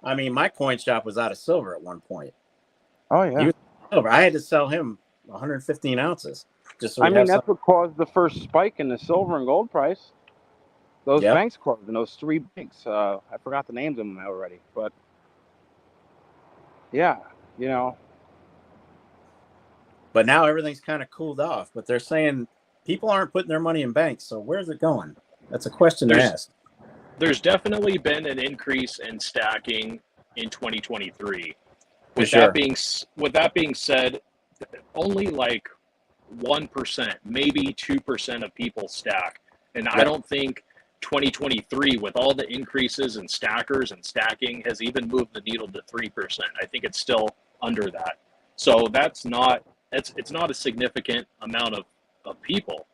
I mean, my coin shop was out of silver at one point. Oh yeah. I had to sell him 115 ounces. Just so that's what caused the first spike in the silver and gold price. Those banks closed, and those 3 banks. I forgot the names of them already, but yeah, you know. But now everything's kind of cooled off. But they're saying people aren't putting their money in banks. So where's it going? That's a question to ask. There's definitely been an increase in stacking in 2023. With that being said, only like 1%, maybe 2% of people stack. And I don't think 2023, with all the increases in stackers and stacking, has even moved the needle to 3%. I think it's still under that. So it's not a significant amount of people.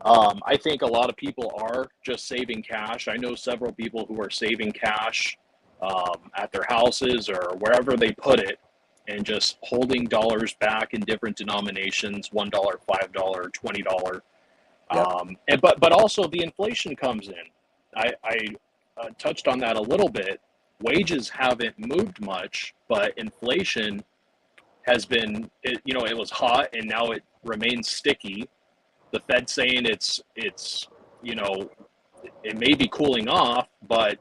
I think a lot of people are just saving cash. I know several people who are saving cash at their houses or wherever they put it, and just holding dollars back in different denominations, $1, $5, $20. But also the inflation comes in. touched on that a little bit. Wages haven't moved much, but inflation has been, it was hot and now it remains sticky. The Fed's saying it's it may be cooling off, but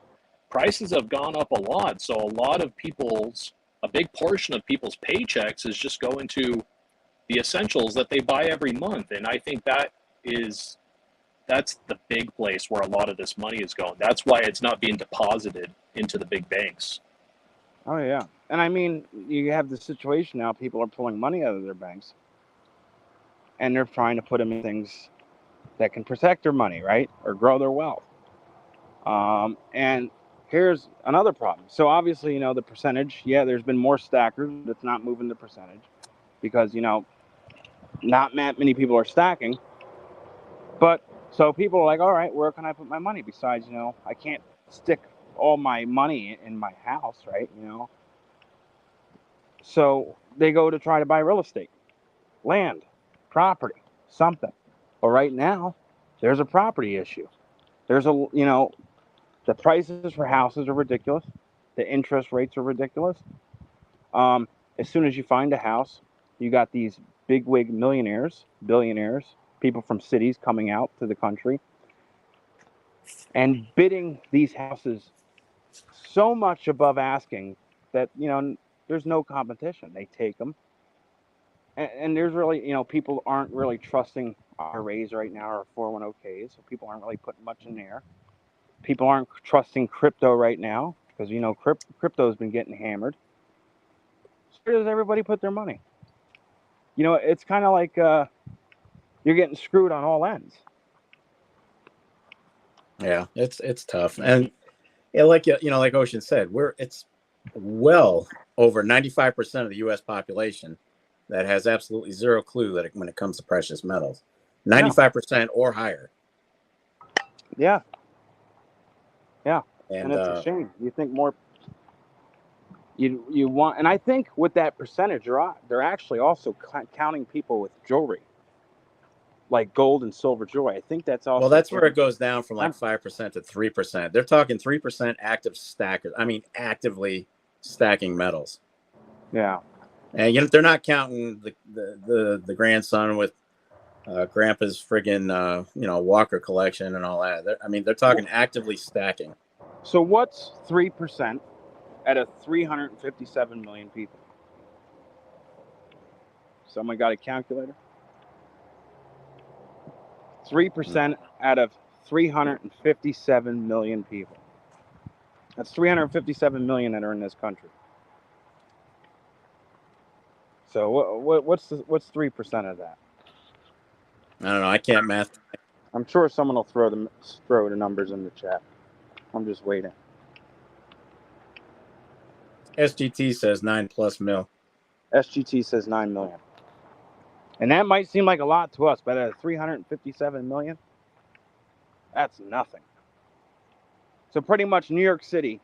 prices have gone up a lot. So a big portion of people's paychecks is just going to the essentials that they buy every month. And I think that's the big place where a lot of this money is going. That's why it's not being deposited into the big banks. Oh, yeah. And I mean, you have the situation now, people are pulling money out of their banks and they're trying to put them in things that can protect their money, right? Or grow their wealth. And here's another problem. So obviously, the percentage, there's been more stackers. That's not moving the percentage because, not many people are stacking. But so people are like, all right, where can I put my money? Besides, I can't stick all my money in my house, right? So they go to try to buy real estate, land, property, something. But right now, there's a property issue. There's the prices for houses are ridiculous. The interest rates are ridiculous. As soon as you find a house, you got these bigwig millionaires, billionaires, people from cities coming out to the country and bidding these houses so much above asking that, there's no competition. They take them. And there's really, people aren't really trusting IRAs right now or 401ks, so people aren't really putting much in there. People aren't trusting crypto right now because, crypto's been getting hammered. So where does everybody put their money? It's kind of like you're getting screwed on all ends. Yeah, it's tough. And like Ocean said, it's well over 95% of the U.S. population that has absolutely zero clue that when it comes to precious metals, 95% or higher. Yeah. And it's a shame. You think more. You want, and I think with that percentage, they're actually also counting people with jewelry, like gold and silver jewelry. I think that's also. Well, that's where it goes down from like 5% to 3%. They're talking 3% active stackers. I mean, actively stacking metals. Yeah. And they're not counting the grandson with grandpa's friggin' Walker collection and all that. They're talking actively stacking. So what's 3% out of 357 million people? Someone got a calculator? 3% out of 357 million people. That's 357 million that are in this country. So what's 3% of that? I don't know. I can't math. I'm sure someone will throw the numbers in the chat. I'm just waiting. SGT says 9+ mil. SGT says 9 million. And that might seem like a lot to us, but at 357 million, that's nothing. So pretty much New York City,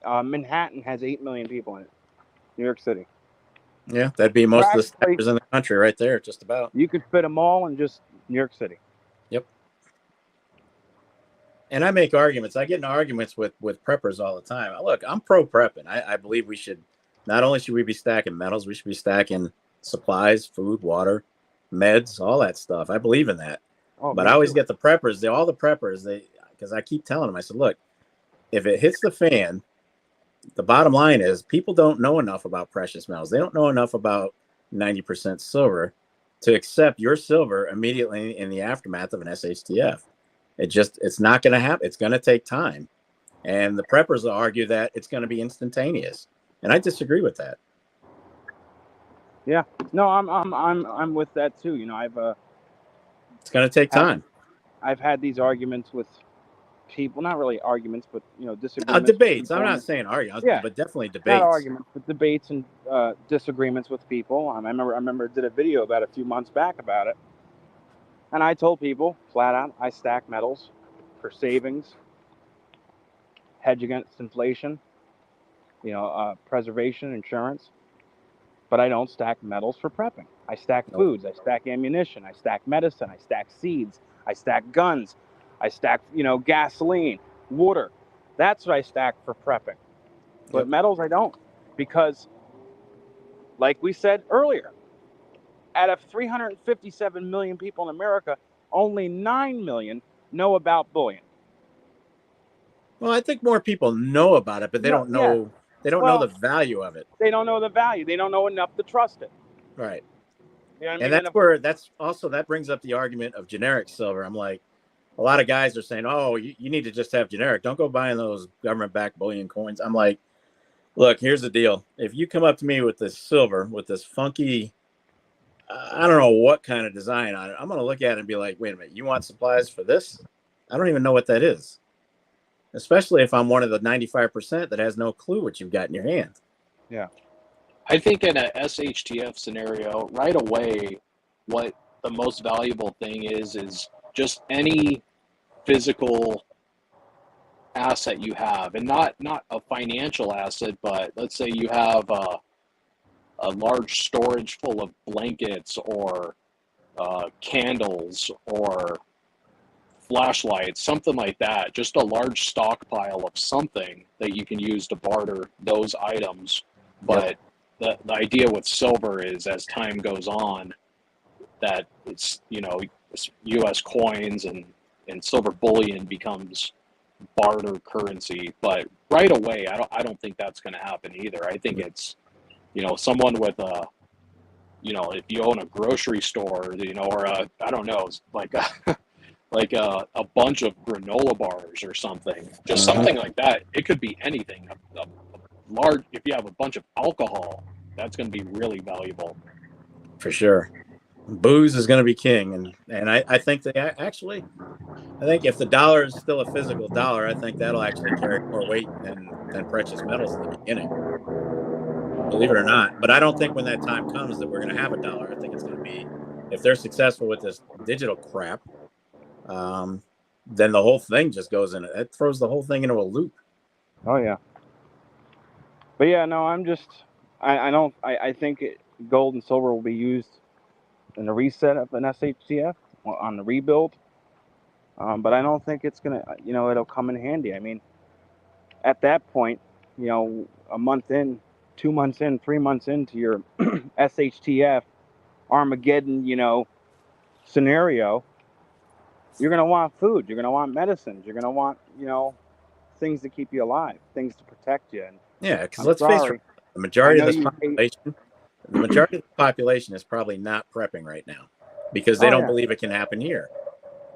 Manhattan has 8 million people in it. New York City. Yeah, that'd be most of the stackers in the country right there, just about. You could fit them all in just New York City. Yep. And I make arguments. I get in arguments with preppers all the time. Look, I'm pro prepping. I believe we should, not only should we be stacking metals, we should be stacking supplies, food, water, meds, all that stuff. I believe in that. But I always get the preppers, all the preppers, because I keep telling them, I said, look, if it hits the fan, the bottom line is people don't know enough about precious metals. They don't know enough about 90% silver to accept your silver immediately in the aftermath of an SHTF. It's not going to happen. It's going to take time. And the preppers will argue that it's going to be instantaneous. And I disagree with that. Yeah. No, I'm with that too. It's going to take time. I've had these arguments with people, not really arguments, but disagreements. Debates. I'm not saying arguments, but definitely debates. Not arguments, but debates and disagreements with people. I remember I did a video about a few months back about it, and I told people flat out, I stack metals for savings, hedge against inflation, preservation, insurance, but I don't stack metals for prepping. I stack foods, I stack ammunition, I stack medicine, I stack seeds, I stack guns. I stack, gasoline, water. That's what I stack for prepping. But metals, I don't. Because, like we said earlier, out of 357 million people in America, only 9 million know about bullion. Well, I think more people know about it, but they don't know. Yeah. They don't know the value of it. They don't know the value. They don't know enough to trust it. Right. You know what I mean? And that brings up the argument of generic silver. I'm like, a lot of guys are saying, oh, you need to just have generic. Don't go buying those government-backed bullion coins. I'm like, look, here's the deal. If you come up to me with this silver, with this funky, I don't know what kind of design on it, I'm going to look at it and be like, wait a minute, you want supplies for this? I don't even know what that is. Especially if I'm one of the 95% that has no clue what you've got in your hand. Yeah. I think in a SHTF scenario, right away, what the most valuable thing is just any physical asset you have, and not a financial asset, but let's say you have a large storage full of blankets or candles or flashlights, something like that, just a large stockpile of something that you can use to barter those items. But the idea with silver is, as time goes on, that it's, U.S. coins and silver bullion becomes barter currency. But right away, I don't think that's going to happen either. I think it's, someone with a, if you own a grocery store, or I don't know, like a bunch of granola bars or something, just something like that. It could be anything. A large, if you have a bunch of alcohol, that's going to be really valuable. For sure. Booze is going to be king. And I think I think if the dollar is still a physical dollar, I think that'll actually carry more weight than precious metals in the beginning. Believe it or not. But I don't think when that time comes that we're going to have a dollar. I think it's going to be, if they're successful with this digital crap, then the whole thing just goes in. It throws the whole thing into a loop. Oh yeah. But yeah, no, I think gold and silver will be used in the reset of an SHTF on the rebuild. But I don't think it's gonna, it'll come in handy. I mean, at that point, a month in, 2 months in, 3 months into your SHTF Armageddon, scenario, you're gonna want food. You're gonna want medicines. You're gonna want, things to keep you alive, things to protect you. And yeah, because let's face it, the majority of the population is probably not prepping right now because they don't believe it can happen here.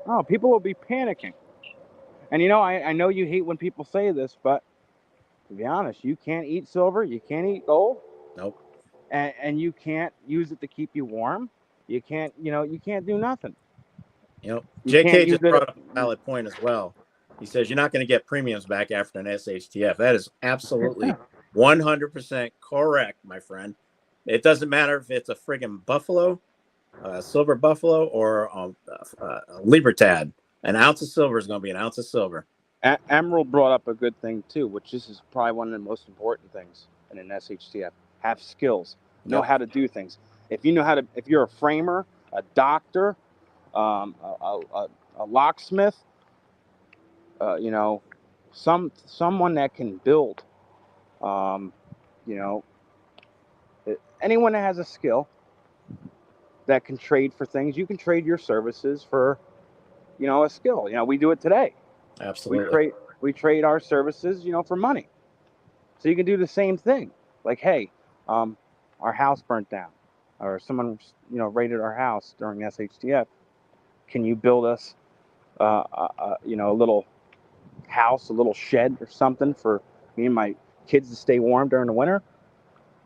Oh, people will be panicking. And I know you hate when people say this, but to be honest, you can't eat silver, you can't eat gold. Nope. And you can't use it to keep you warm. You can't, you can't do nothing. JK just brought up a valid point as well. He says you're not going to get premiums back after an SHTF. That is absolutely 100% correct, my friend. It doesn't matter if it's a friggin' buffalo, silver buffalo, or a Libertad. An ounce of silver is going to be an ounce of silver. Emerald brought up a good thing too, which this is probably one of the most important things in an SHTF. Have skills. Know how to do things. If you know how to, if you're a framer, a doctor, a locksmith, someone that can build, anyone that has a skill that can trade for things, you can trade your services for, a skill. We do it today. Absolutely. We trade our services, for money. So you can do the same thing. Like, hey, our house burnt down, or someone, raided our house during SHTF. Can you build us, a little house, a little shed or something for me and my kids to stay warm during the winter?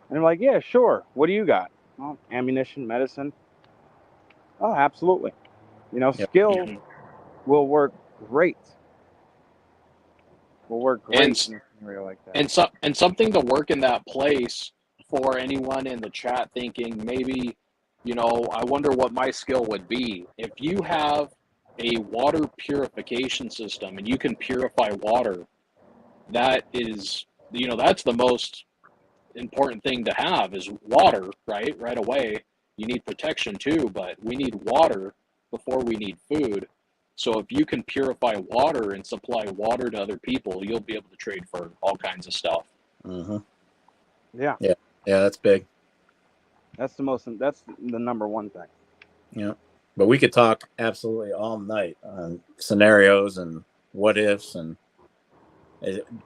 And they're like, yeah, sure. What do you got? Well, ammunition, medicine. Oh, absolutely. Skill will work great. Will work great in a scenario like that. And something to work in that place for anyone in the chat thinking maybe, I wonder what my skill would be. If you have a water purification system and you can purify water, that is, that's the most important thing to have is water, right away. You need protection too, but we need water before we need food. So if you can purify water and supply water to other people, you'll be able to trade for all kinds of stuff. Mm-hmm. Yeah. Yeah. Yeah, that's big. That's the number one thing. Yeah. But we could talk absolutely all night on scenarios and what ifs. And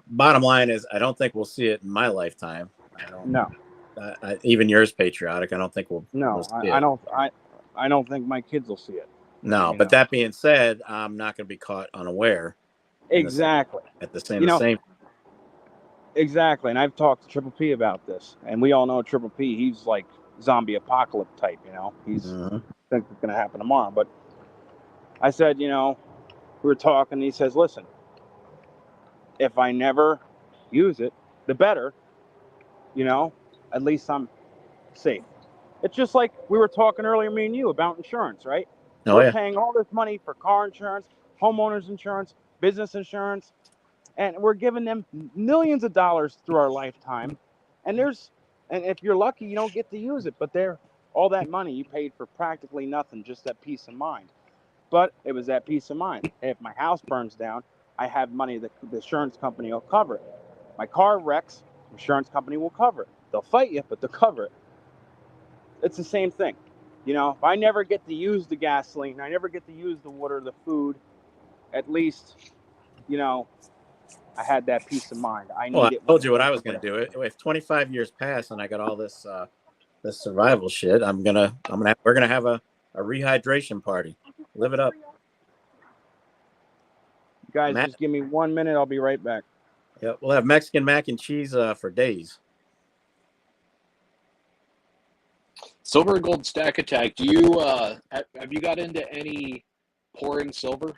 bottom line is, I don't think we'll see it in my lifetime. I don't. No. Even yours, Patriotic. I don't think we'll see it. I don't think my kids will see it. No, but that being said, I'm not going to be caught unaware. Exactly. At the same. Exactly, and I've talked to Triple P about this, and we all know Triple P. He's like zombie apocalypse type. He's think it's going to happen tomorrow. But I said, we were talking. And he says, "Listen, if I never use it, the better. At least I'm safe." It's just like we were talking earlier, me and you, about insurance, right? Oh, we're paying all this money for car insurance, homeowners insurance, business insurance, and we're giving them millions of dollars through our lifetime. And if you're lucky, you don't get to use it, but all that money you paid for practically nothing, just that peace of mind. But it was that peace of mind. If my house burns down, I have money that the insurance company will cover it. My car wrecks, the insurance company will cover it. They'll fight you, but they'll cover it. It's the same thing. If I never get to use the gasoline, I never get to use the water, the food, at least, I had that peace of mind. I told you what I was going to do. If 25 years pass and I got all this this survival shit, we're gonna have a rehydration party. Live it up, guys. Just give me 1 minute. I'll be right back. Yeah, we'll have Mexican mac and cheese for days. Silver and gold stack attack. Do you have you got into any pouring silver?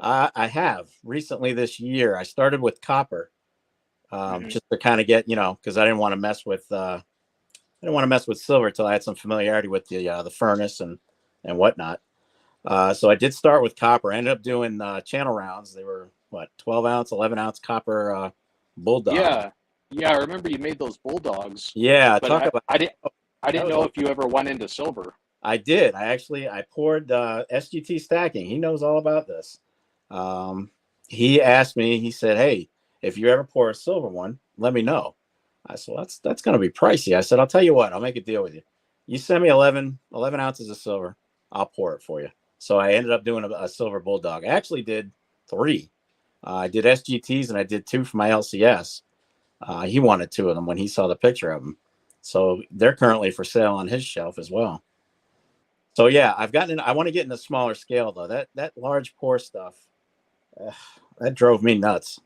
I have recently this year. I started with copper, just to kind of get because I didn't want to mess with silver until I had some familiarity with the furnace and whatnot. So I did start with copper. I ended up doing channel rounds. They were 12 ounce, 11 ounce copper bulldog. Yeah. I remember you made those bulldogs. Yeah, but I didn't know if you ever went into silver. I did. I poured SGT stacking. He knows all about this. He asked me. He said, "Hey, if you ever pour a silver one, let me know." I said, well, "That's going to be pricey." I said, "I'll tell you what. I'll make a deal with you. You send me 11 ounces of silver. I'll pour it for you." So I ended up doing a silver bulldog. I actually did 3. I did SGTs and I did 2 for my LCS. He wanted 2 of them when he saw the picture of them. So they're currently for sale on his shelf as well. So yeah, I want to get in a smaller scale though. That large pour stuff, that drove me nuts.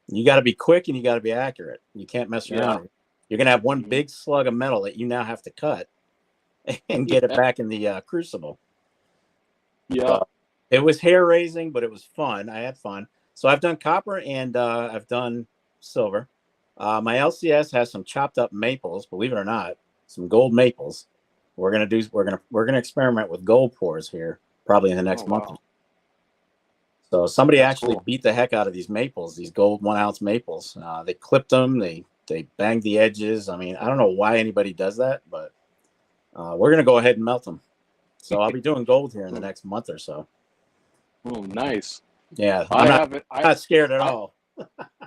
You got to be quick and you got to be accurate. You can't mess around. You're going to have one big slug of metal that you now have to cut and get it back in the crucible. Yeah. So it was hair raising, but it was fun. I had fun. So I've done copper and I've done silver. My LCS has some chopped up maples, believe it or not, some gold maples. We're gonna experiment with gold pours here probably in the next month. Wow. So somebody actually beat the heck out of these maples, these gold 1 ounce maples. They clipped them, they banged the edges. I mean, I don't know why anybody does that, but we're gonna go ahead and melt them. So I'll be doing gold here in the next month or so. Oh, nice. Yeah, I'm not scared at all.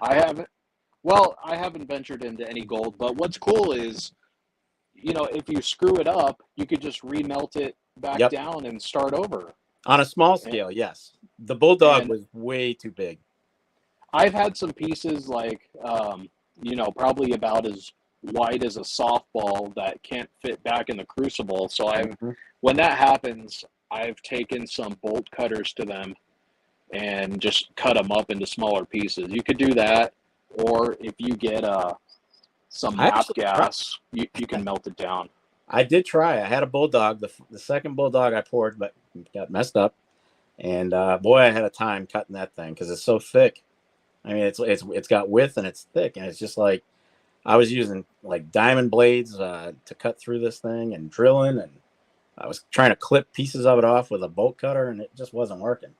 I haven't. Well, I haven't ventured into any gold, but what's cool is, if you screw it up, you could just remelt it back down and start over. On a small scale, yes. The bulldog was way too big. I've had some pieces like, probably about as wide as a softball that can't fit back in the crucible. So when that happens, I've taken some bolt cutters to them and just cut them up into smaller pieces. You could do that, or if you get some MAP gas, you can melt it down. I did try. I had a bulldog. The second bulldog I poured, but got messed up. And boy, I had a time cutting that thing because it's so thick. I mean, it's got width and it's thick, and it's just like I was using like diamond blades to cut through this thing and drilling, and I was trying to clip pieces of it off with a bolt cutter, and it just wasn't working.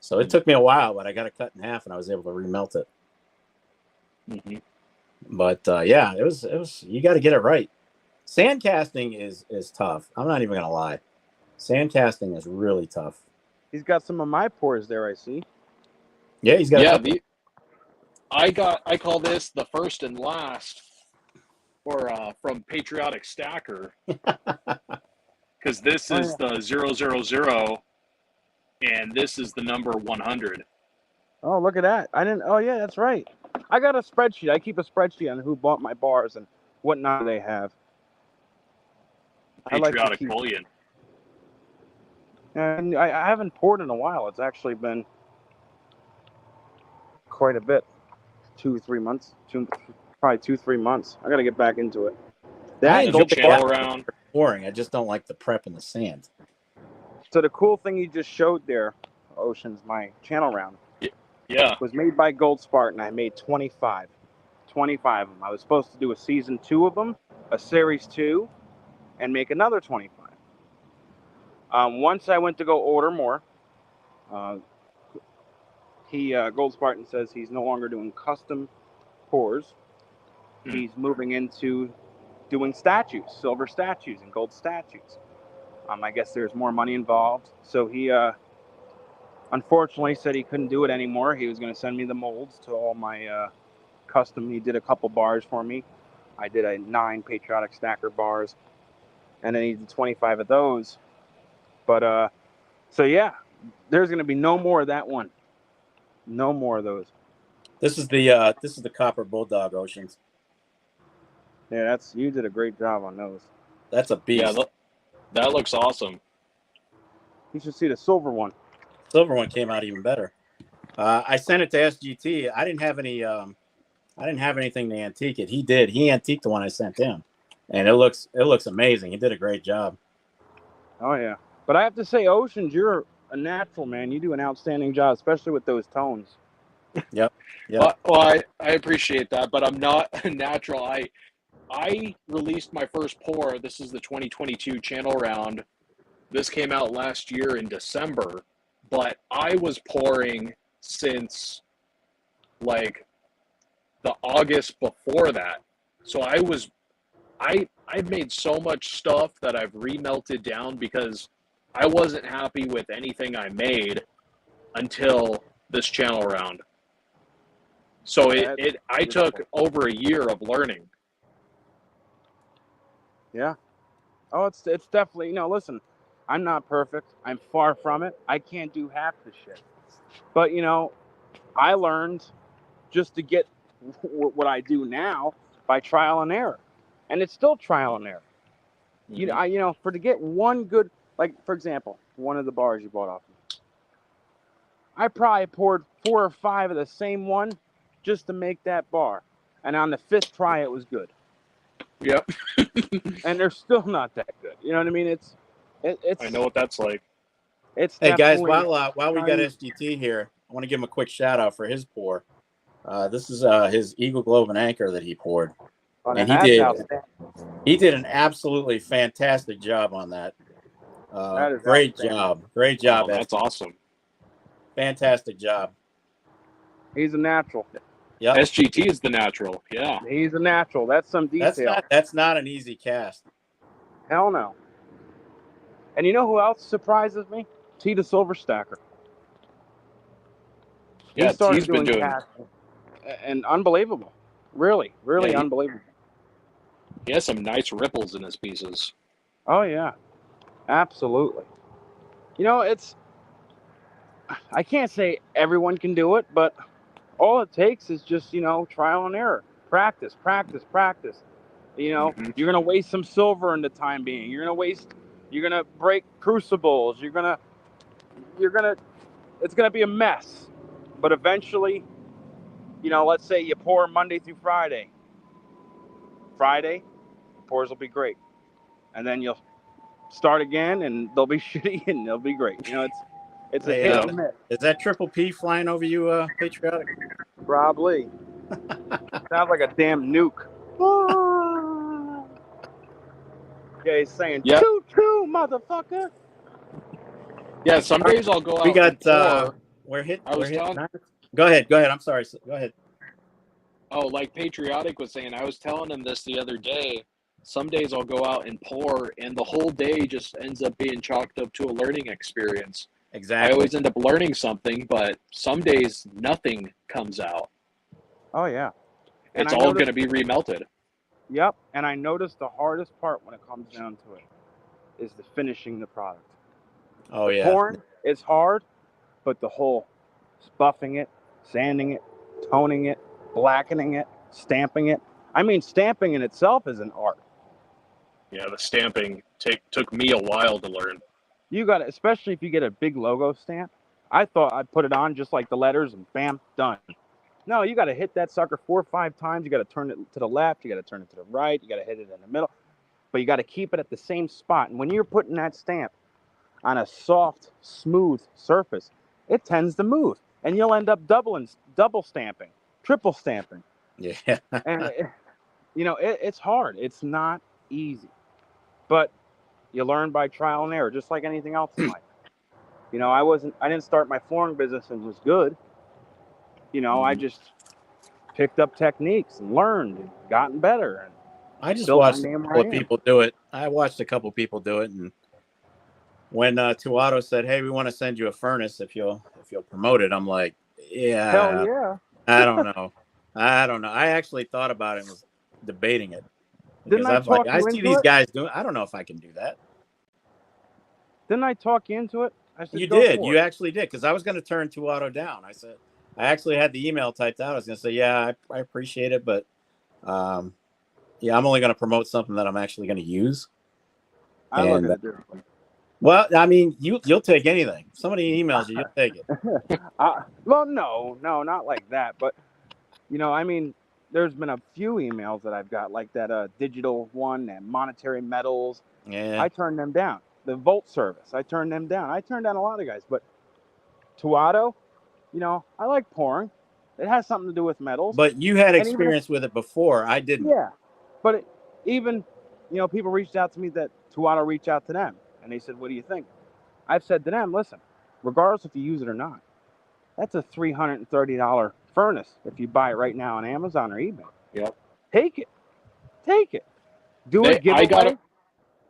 So it took me a while, but I got it cut in half, and I was able to remelt it. Mm-hmm. But yeah, it was. You got to get it right. Sand casting is tough. I'm not even gonna lie. Sand casting is really tough. He's got some of my pours there, I see. Yeah, he's got a couple. I call this the first and last from Patriotic Stacker. Because this is the 000 and this is the number 100. Oh, look at that. Oh, yeah, that's right. I got a spreadsheet. I keep a spreadsheet on who bought my bars and what number they have. Patriotic bullion. And I haven't poured in a while. It's actually been quite a bit. 2-3 months. Probably 2-3 months. I got to get back into it. That Gold channel round. Pouring. I just don't like the prep in the sand. So the cool thing you just showed there, Oceans, my channel round. Yeah. Was made by Gold Spartan. I made 25. 25 of them. I was supposed to do a season 2 of them, a series 2, and make another 25. Once I went to go order more, Gold Spartan says he's no longer doing custom pours. He's moving into doing statues, silver statues and gold statues. I guess there's more money involved. So he unfortunately said he couldn't do it anymore. He was going to send me the molds to all my custom. He did a couple bars for me. I did 9 Patriotic Stacker bars, and then he did 25 of those. But so yeah, there's going to be no more of that one. No more of those. This is the Copper Bulldog, Oceans. Yeah, you did a great job on those. That's a beast. Yeah, that looks awesome. You should see the silver one. Silver one came out even better. I sent it to SGT. I didn't have anything to antique it. He did. He antiqued the one I sent him, and it looks amazing. He did a great job. Oh yeah, but I have to say, Oceans, you're a natural, man. You do an outstanding job, especially with those tones. Yep. Well, I appreciate that, but I'm not a natural. I released my first pour. This is the 2022 channel round. This came out last year in December, but I was pouring since like the August before that. So I've made so much stuff that I've remelted down because I wasn't happy with anything I made until this channel round. So I took over a year of learning. Yeah. Oh, it's definitely, listen, I'm not perfect. I'm far from it. I can't do half the shit. But, I learned just to get what I do now by trial and error. And it's still trial and error. Mm-hmm. To get one good, like, for example, one of the bars you bought off me, I probably poured 4 or 5 of the same one just to make that bar. And on the 5th try, it was good. Yep. And they're still not that good. You know what I mean? It's. I know what that's like. Hey guys, while we got SGT here, I want to give him a quick shout out for his pour. This is his Eagle Globe and Anchor that he poured, and he did an absolutely fantastic job on that. Great job. Oh, that's awesome. Fantastic job. He's a natural. Yeah, SGT is the natural. Yeah, he's a natural. That's some detail. That's not an easy cast. Hell no. And you know who else surprises me? T the Silver Stacker. Yeah, he's been doing casting, and unbelievable. Really unbelievable. He has some nice ripples in his pieces. Oh yeah, absolutely. I can't say everyone can do it, but all it takes is just, trial and error. Practice. You're going to waste some silver in the time being. You're going to break crucibles. It's going to be a mess. But eventually, let's say you pour Monday through Friday. Friday, pours will be great. And then you'll start again and they'll be shitty and they'll be great. It's a hit and miss. Is that Triple P flying over you, Patriotic? Probably. Sounds like a damn nuke. Yeah, he's saying, choo-choo, motherfucker. Yeah, some days I'll go out. We got, we're hitting. Go ahead. I'm sorry. Go ahead. Oh, like Patriotic was saying, I was telling him this the other day. Some days I'll go out and pour, and the whole day just ends up being chalked up to a learning experience. Exactly. I always end up learning something, but some days nothing comes out. Oh yeah. It's all going to be remelted. Yep. And I noticed the hardest part when it comes down to it is the finishing the product. Oh the yeah. pouring is hard, but the whole buffing it, sanding it, toning it, blackening it, stamping it. I mean, stamping in itself is an art. Yeah, the stamping took me a while to learn. You got to, especially if you get a big logo stamp. I thought I'd put it on just like the letters and bam, done. No, you got to hit that sucker 4 or 5 times. You got to turn it to the left. You got to turn it to the right. You got to hit it in the middle. But you got to keep it at the same spot. And when you're putting that stamp on a soft, smooth surface, it tends to move. And you'll end up double stamping, triple stamping. Yeah. And, it's hard. It's not easy. But you learn by trial and error, just like anything else in life. I didn't start my flooring business and was good. I just picked up techniques and learned and gotten better. And I just watched a couple of people do it. And when Tuato said, "Hey, we want to send you a furnace if you'll promote it," I'm like, "Yeah, hell yeah." I don't know. I actually thought about it and was debating it because I see these guys doing. I don't know if I can do that. Didn't I talk you into it? I said, you did. You actually did, because I was going to turn Tuato down. I said, I actually had the email typed out. I was going to say, yeah, I appreciate it, but yeah, I'm only going to promote something that I'm actually going to use. I look at it differently. Well, I mean, you'll take anything. If somebody emails you, you'll take it. Well, no, not like that. But, there's been a few emails that I've got, like that digital one and monetary metals. Yeah. I turned them down. The Volt service, I turned them down. I turned down a lot of guys. But Tuato, I like pouring. It has something to do with metals. But you had experience with it before. I didn't. Yeah. But people reached out to me that Tuato reached out to them. And they said, what do you think? I've said to them, listen, regardless if you use it or not, that's a $330 furnace if you buy it right now on Amazon or eBay. Yep. Take it. Do it. Give it.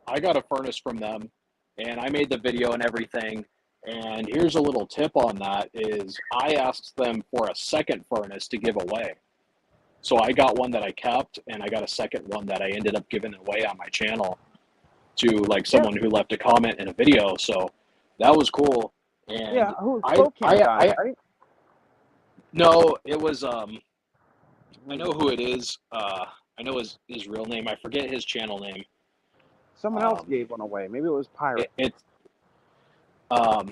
I got a furnace from them, and I made the video and everything. And here's a little tip on that is I asked them for a second furnace to give away. So I got one that I kept, and I got a second one that I ended up giving away on my channel to like someone who left a comment in a video. So that was cool. And yeah, no, it was I know who it is. I know his real name. I forget his channel name. Someone else gave one away. Maybe it was Pirate. I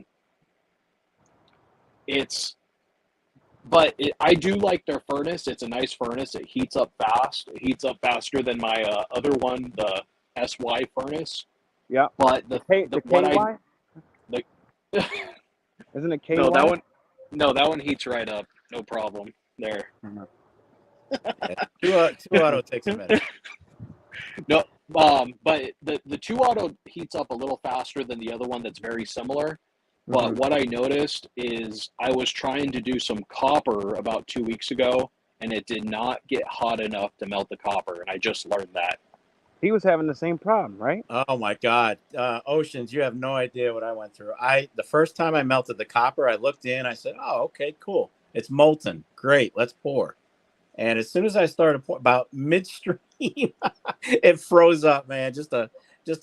do like their furnace. It's a nice furnace. It heats up fast. It heats up faster than my other one, the SY furnace. Yeah. But the KY? Isn't it KY? No, that one heats right up. No problem there. Tuato takes a minute. No, but the Tuato heats up a little faster than the other one that's very similar. But what I noticed is I was trying to do some copper about 2 weeks ago, and it did not get hot enough to melt the copper, and I just learned that. He was having the same problem, right? Oh my God, Oceans! You have no idea what I went through. The first time I melted the copper, I looked in. I said, "Oh, okay, cool. It's molten. Great. Let's pour." And as soon as I started pouring, about midstream, it froze up, man. Just a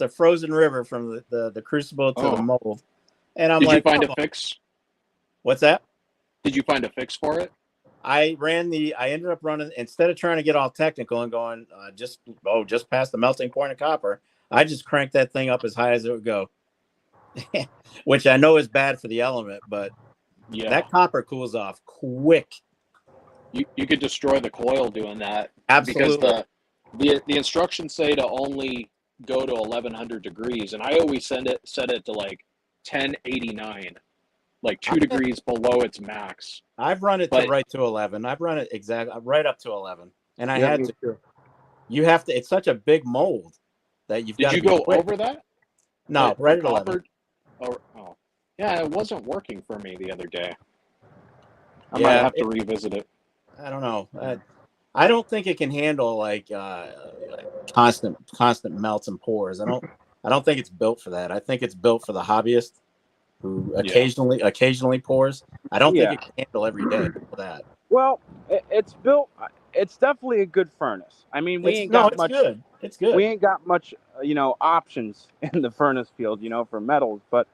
frozen river from the crucible to the mold. And I'm like, did you find a fix? What's that? Did you find a fix for it? I ended up running, instead of trying to get all technical and going just past the melting point of copper, I just cranked that thing up as high as it would go, which I know is bad for the element, but yeah, that copper cools off quick. You could destroy the coil doing that. Absolutely. Because the instructions say to only go to 1100 degrees, and I always set it to like 1089, like 2 degrees below its max. I've run it right to 11. I've run it exactly right up to 11, and I had to. Too. You have to. It's such a big mold that you've got. Did you go over that? No, right at 11. Oh, yeah, it wasn't working for me the other day. I might have to revisit it. I don't know. I don't think it can handle like constant melts and pours. I don't think it's built for that. I think it's built for the hobbyist. who occasionally pours. I don't think it can handle every day for that. Well, it's built. It's definitely a good furnace. I mean, we ain't got much. Good. It's good. We ain't got much, options in the furnace field, for metals. But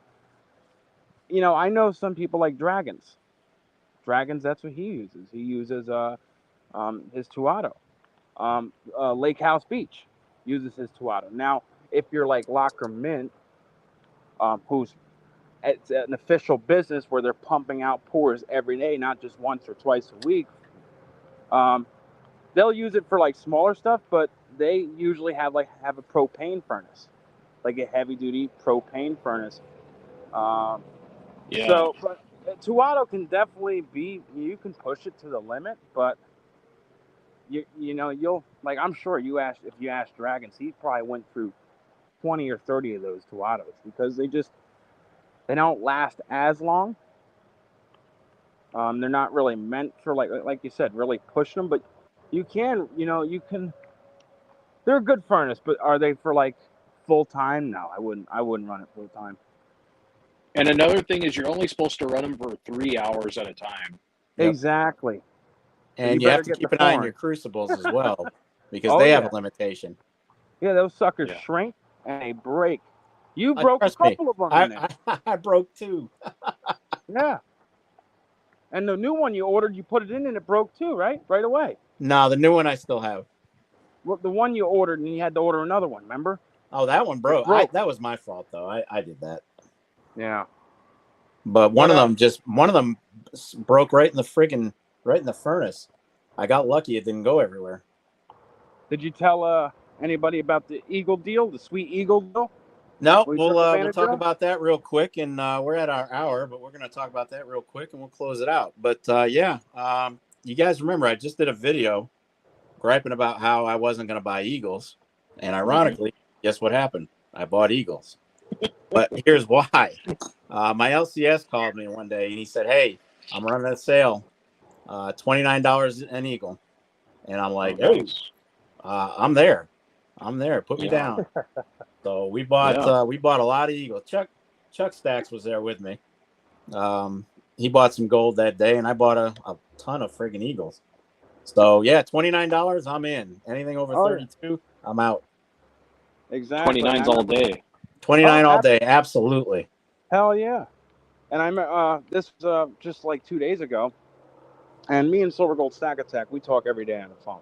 I know some people like Dragons. Dragons, that's what he uses. He uses his Tuato. Lake House Beach uses his Tuato. Now, if you're like Locker Mint, who's it's an official business where they're pumping out pours every day, not just once or twice a week. They'll use it for like smaller stuff, but they usually have a propane furnace, like a heavy duty propane furnace. So, but Tuato can definitely you can push it to the limit, but you'll like, I'm sure if you ask Dragons, he probably went through 20 or 30 of those Tuatos because they don't last as long. They're not really meant for like you said, really pushing them, but you can. They're a good furnace, but are they for like full time? No, I wouldn't run it full time. And another thing is you're only supposed to run them for 3 hours at a time. Yep. Exactly. And you have to keep an eye on your crucibles as well, because they have a limitation. Yeah, those suckers shrink and they break. You broke a couple of them. I broke 2. Yeah. And the new one you ordered, you put it in and it broke too, right? Right away. No, the new one I still have. Well, the one you ordered and you had to order another one, remember? Oh, that one broke. That was my fault though. I did that. Yeah. But one of them broke right in the furnace. I got lucky; it didn't go everywhere. Did you tell anybody about the Eagle deal, the Sweet Eagle deal? No, we'll talk about that real quick, and we're at our hour, but we're going to talk about that real quick, and we'll close it out. But you guys remember I just did a video griping about how I wasn't going to buy Eagles, and ironically, guess what happened? I bought Eagles. But here's why. My LCS called me one day, and he said, "Hey, I'm running a sale, $29 an Eagle," and I'm like, nice. I'm there. Put me down." So we bought a lot of Eagles. Chuck Stacks was there with me. He bought some gold that day, and I bought a ton of friggin' Eagles. So yeah, $29, I'm in. Anything over 32, I'm out. Exactly. 29's all day. 29 all day, absolutely. Hell yeah. And I'm this was just like 2 days ago, and me and Silver Gold Stack Attack, we talk every day on the phone.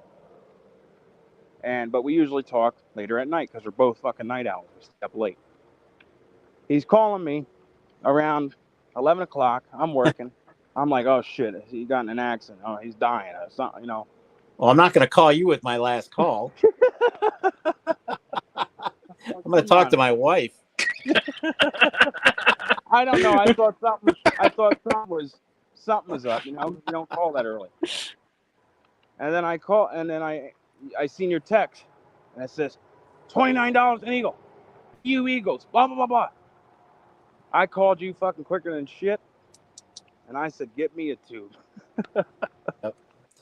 But we usually talk later at night because we're both fucking night owls. We stay up late. He's calling me around 11 o'clock. I'm working. I'm like, oh shit, he got in an accident. Oh, he's dying or something, Well, I'm not going to call you with my last call. I'm going to talk to my wife. I don't know. I thought something was up. You don't call that early. And then I seen your text, and it says $29 an Eagle. You Eagles, blah blah blah blah. I called you fucking quicker than shit, and I said, "Get me a tube."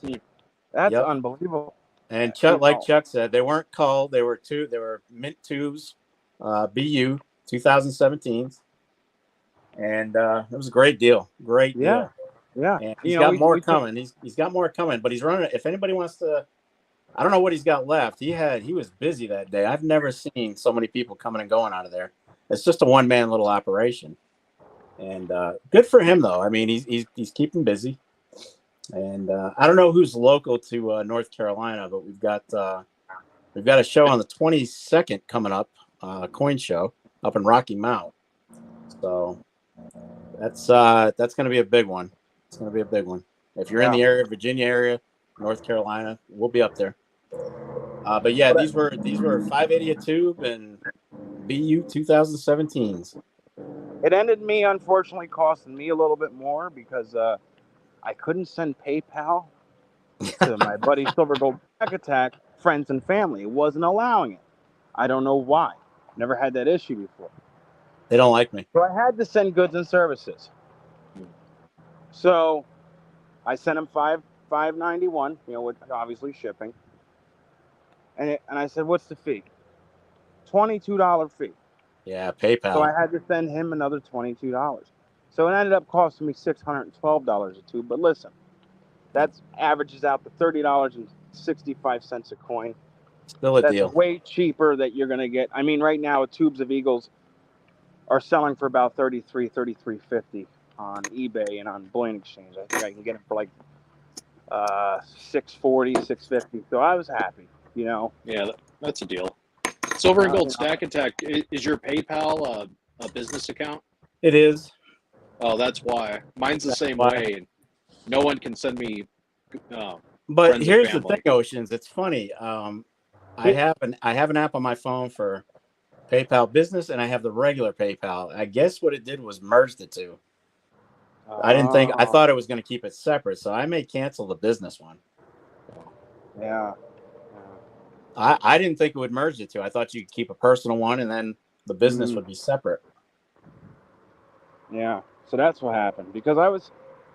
Yep. That's unbelievable. And Chuck said, they weren't culled. They were mint tubes, BU 2017s, and it was a great deal. Great deal. Yeah. And he's got more coming. He's got more coming, but he's running. If anybody wants to, I don't know what he's got left. He was busy that day. I've never seen so many people coming and going out of there. It's just a one-man little operation, and good for him though. I mean, he's keeping busy. And I don't know who's local to North Carolina, but we've got a show on the 22nd coming up, coin show up in Rocky Mount. So that's going to be a big one. It's going to be a big one. If you're in the area, Virginia area, North Carolina, we'll be up there. But yeah, these were 580 a tube and BU 2017s. It ended me, unfortunately, costing me a little bit more because I couldn't send PayPal to my buddy Silver Gold Stack Attack friends and family. It wasn't allowing it. I don't know why. Never had that issue before. They don't like me. So I had to send goods and services. So I sent him $5.91, with obviously shipping. And I said, "What's the fee?" $22 fee. Yeah, So I PayPal. had to send him another $22. So it ended up costing me $612 a tube. But listen, that averages out to $30.65 a coin. Still a That's deal. way cheaper that you're going to get. I mean, right now, tubes of Eagles are selling for about $33.50 on eBay and on Bullion Exchange. I think I can get them for like $640, $650. So I was happy, you know. Yeah, that's a deal. Silver and Gold You know. Stack Attack, is your PayPal a business account? It is. Oh, that's why. Mine's the That's same why. way. No one can send me But friends and here's the thing, family. Oceans. It's funny. I have an app on my phone for PayPal Business, and I have the regular PayPal. I guess what it did was merge the two. I thought it was going to keep it separate, so I may cancel the business one. Yeah. I didn't think it would merge the two. I thought you could keep a personal one, and then the business would be separate. Yeah. So that's what happened because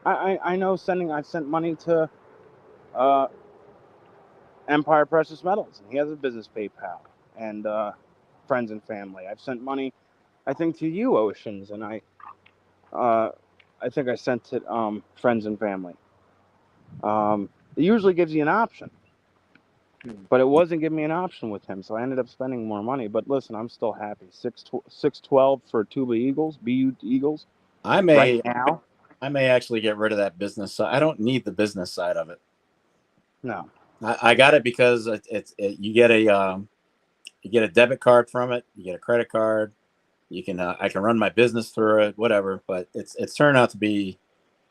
I know I've sent money to Empire Precious Metals, and he has a business PayPal, and friends and family. I've sent money, I think, to you, Oceans, and I think I sent it friends and family. It usually gives you an option, but it wasn't giving me an option with him, so I ended up spending more money. But listen, I'm still happy. 612 for Tuba Eagles, BU Eagles. I may right now. I may actually get rid of that business side. I don't need the business side of it. No. I got it because you get a debit card from it. You get a credit card. You can I can run my business through it, whatever. But it's turned out to be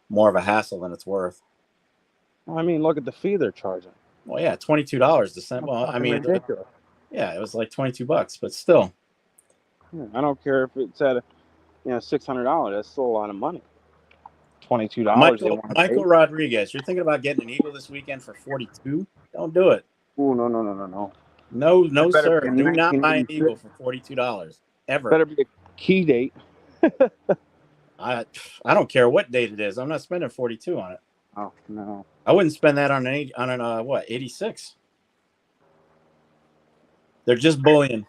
more of a hassle than it's worth. I mean, look at the fee they're charging. Well, yeah, $22 to send. Well, I mean, ridiculous. Yeah, it was like $22, but still. I don't care if it's at $600. That's still a lot of money. $22. Michael Rodriguez, you're thinking about getting an Eagle this weekend for 42? Don't do it. Oh no. No, sir. Do not buy an Eagle for $42 ever. Better be a key date. I don't care what date it is. I'm not spending 42 on it. Oh no. I wouldn't spend that on an 86. They're just bullion.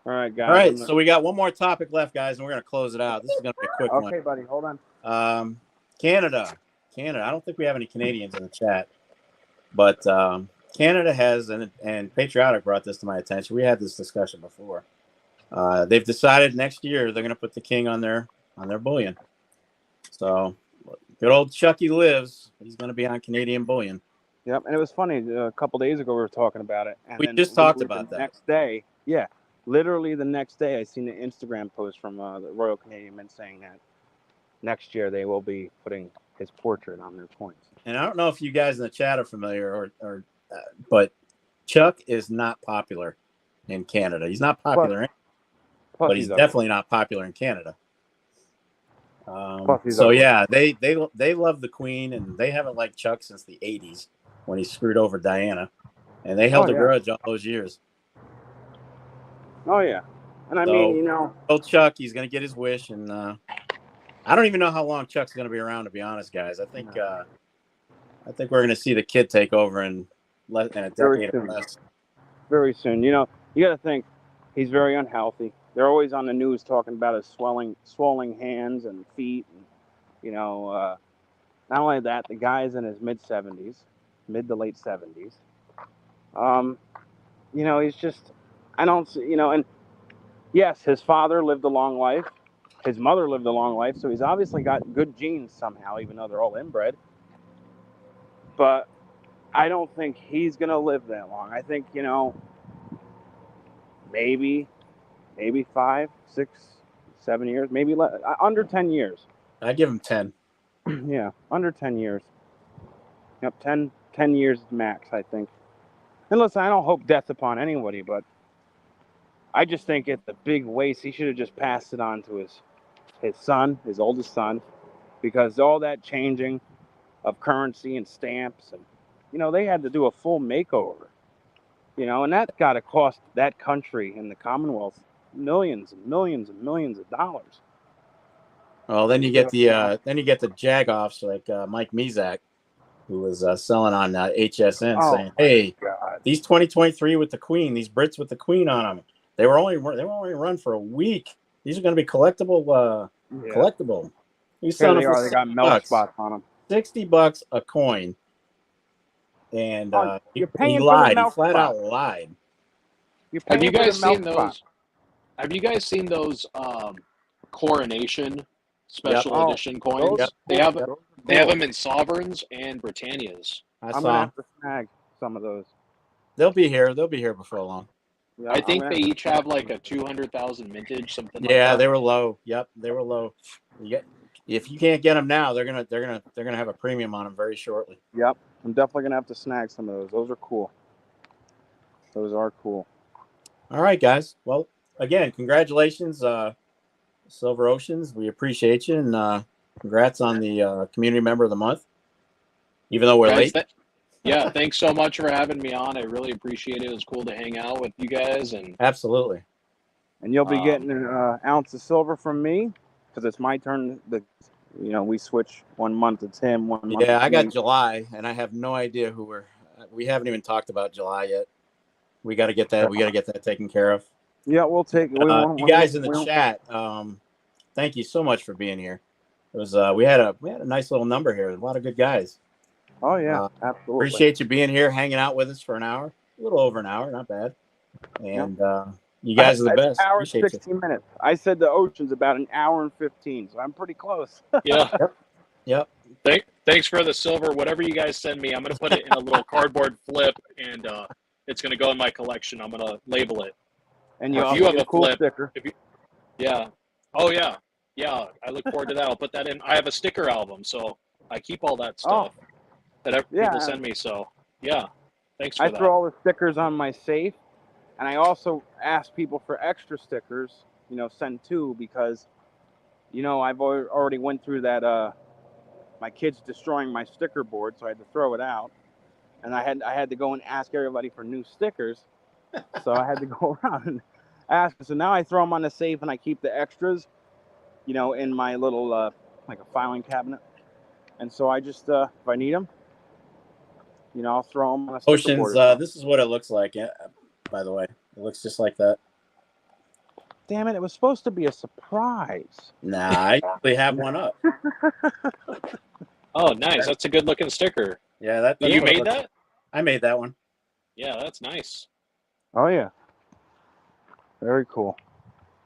All right, guys. All right, so we got one more topic left, guys, and we're going to close it out. This is going to be a quick one. Okay, buddy, hold on. Canada. I don't think we have any Canadians in the chat, but Canada has, and Patriotic brought this to my attention. We had this discussion before. They've decided next year they're going to put the king on their bullion. So good old Chucky lives. He's going to be on Canadian bullion. Yep, and it was funny. A couple days ago we were talking about it, and we just talked about that. Next day, yeah. Literally the next day, I seen an Instagram post from the Royal Canadian Mint saying that next year they will be putting his portrait on their coins. And I don't know if you guys in the chat are familiar, but Chuck is not popular in Canada. He's not popular, but he's definitely not popular in Canada. So yeah, they love the Queen, and they haven't liked Chuck since the '80s when he screwed over Diana, and they held a grudge all those years. Oh yeah, and I mean, old Chuck, he's gonna get his wish, and I don't even know how long Chuck's gonna be around. To be honest, guys, I think we're gonna see the kid take over in a decade or less. Very soon. You got to think he's very unhealthy. They're always on the news talking about his swelling hands and feet, and not only that, the guy's in his mid to late 70s. He's just. I don't see, and yes, his father lived a long life. His mother lived a long life, so he's obviously got good genes somehow, even though they're all inbred. But I don't think he's going to live that long. I think, maybe 5, 6, 7 years, maybe under 10 years. I'd give him 10. Yeah, under 10 years. Yep, 10 years max, I think. And listen, I don't hope death upon anybody, but I just think it's a big waste. He should have just passed it on to his son, his oldest son, because all that changing of currency and stamps, and they had to do a full makeover, and that got to cost that country and the Commonwealth millions and millions and millions of dollars. Well, then you get the jagoffs like Mike Mizak, who was selling on HSN, saying, "Hey, These 2023 with the Queen, these Brits with the Queen on them, they were only run for a week. These are going to be collectible. Collectible. You Here selling they them for are. They got melt spots on them. $60 a coin. And you're he paying for lied. the He melt flat spot. out lied. Have you guys seen those? Have you guys seen those Coronation special edition coins? They have them in Sovereigns and Britannias. I'm gonna have to snag some of those. They'll be here. They'll be here before long. Yeah, I think they each have like a 200,000 mintage, something like that. Yeah, they were low. Yep, they were low. If you can't get them now, they're gonna have a premium on them very shortly. Yep, I'm definitely gonna have to snag some of those. Those are cool. Those are cool. All right, guys. Well, again, congratulations, Silver Oceans. We appreciate you, and congrats on the Community Member of the Month. Even though we're late. Yeah, thanks so much for having me on. I really appreciate it. It was cool to hang out with you guys. And absolutely. And you'll be getting an ounce of silver from me because it's my turn. We switch 1 month. It's him. 1 month. Yeah, I got July, and I have no idea who we haven't even talked about July yet. We got to get that. We got to get that taken care of. Yeah, we'll take it. You guys in the chat, thank you so much for being here. It was we had a nice little number here. A lot of good guys. Oh yeah, absolutely. Appreciate you being here, hanging out with us for an hour, a little over an hour, not bad. And you guys are the best. An hour and 16 minutes. I said the Ocean's about an hour and 15, so I'm pretty close. Yeah. Yep. Thanks for the silver. Whatever you guys send me, I'm gonna put it in a little cardboard flip, and it's gonna go in my collection. I'm gonna label it. And if you have a cool flip, sticker. Yeah. Oh yeah. Yeah. I look forward to that. I'll put that in. I have a sticker album, so I keep all that stuff that people send me. So yeah. Thanks for that. I throw all the stickers on my safe, and I also ask people for extra stickers. Send 2 because, I've already went through that. My kid's destroying my sticker board, so I had to throw it out, and I had to go and ask everybody for new stickers. So I had to go around and ask. So now I throw them on the safe, and I keep the extras, in my little like a filing cabinet. And so I just if I need them, I'll throw them on a sticker Oceans. board. This is what it looks like. By the way, it looks just like that. Damn it! It was supposed to be a surprise. Nah, I usually have one up. Oh, nice. That's a good looking sticker. Yeah, that's you made that? I made that one. Yeah, that's nice. Oh yeah. Very cool.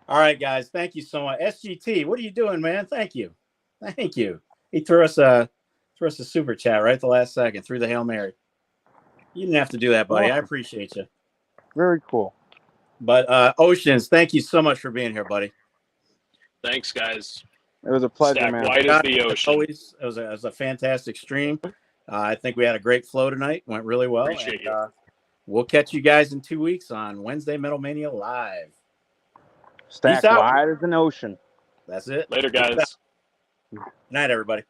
All right, guys. Thank you so much. SGT, what are you doing, man? Thank you. He threw us a super chat right at the last second through the Hail Mary. You didn't have to do that, buddy. I appreciate you. Very cool. But Oceans, thank you so much for being here, buddy. Thanks, guys. It was a pleasure, Stack man. wide as the ocean. Always, it was a fantastic stream. I think we had a great flow tonight. Went really well. Appreciate you. We'll catch you guys in 2 weeks on Wednesday Metal Mania Live. Stack wide as an ocean. That's it. Later, guys. Good night, everybody.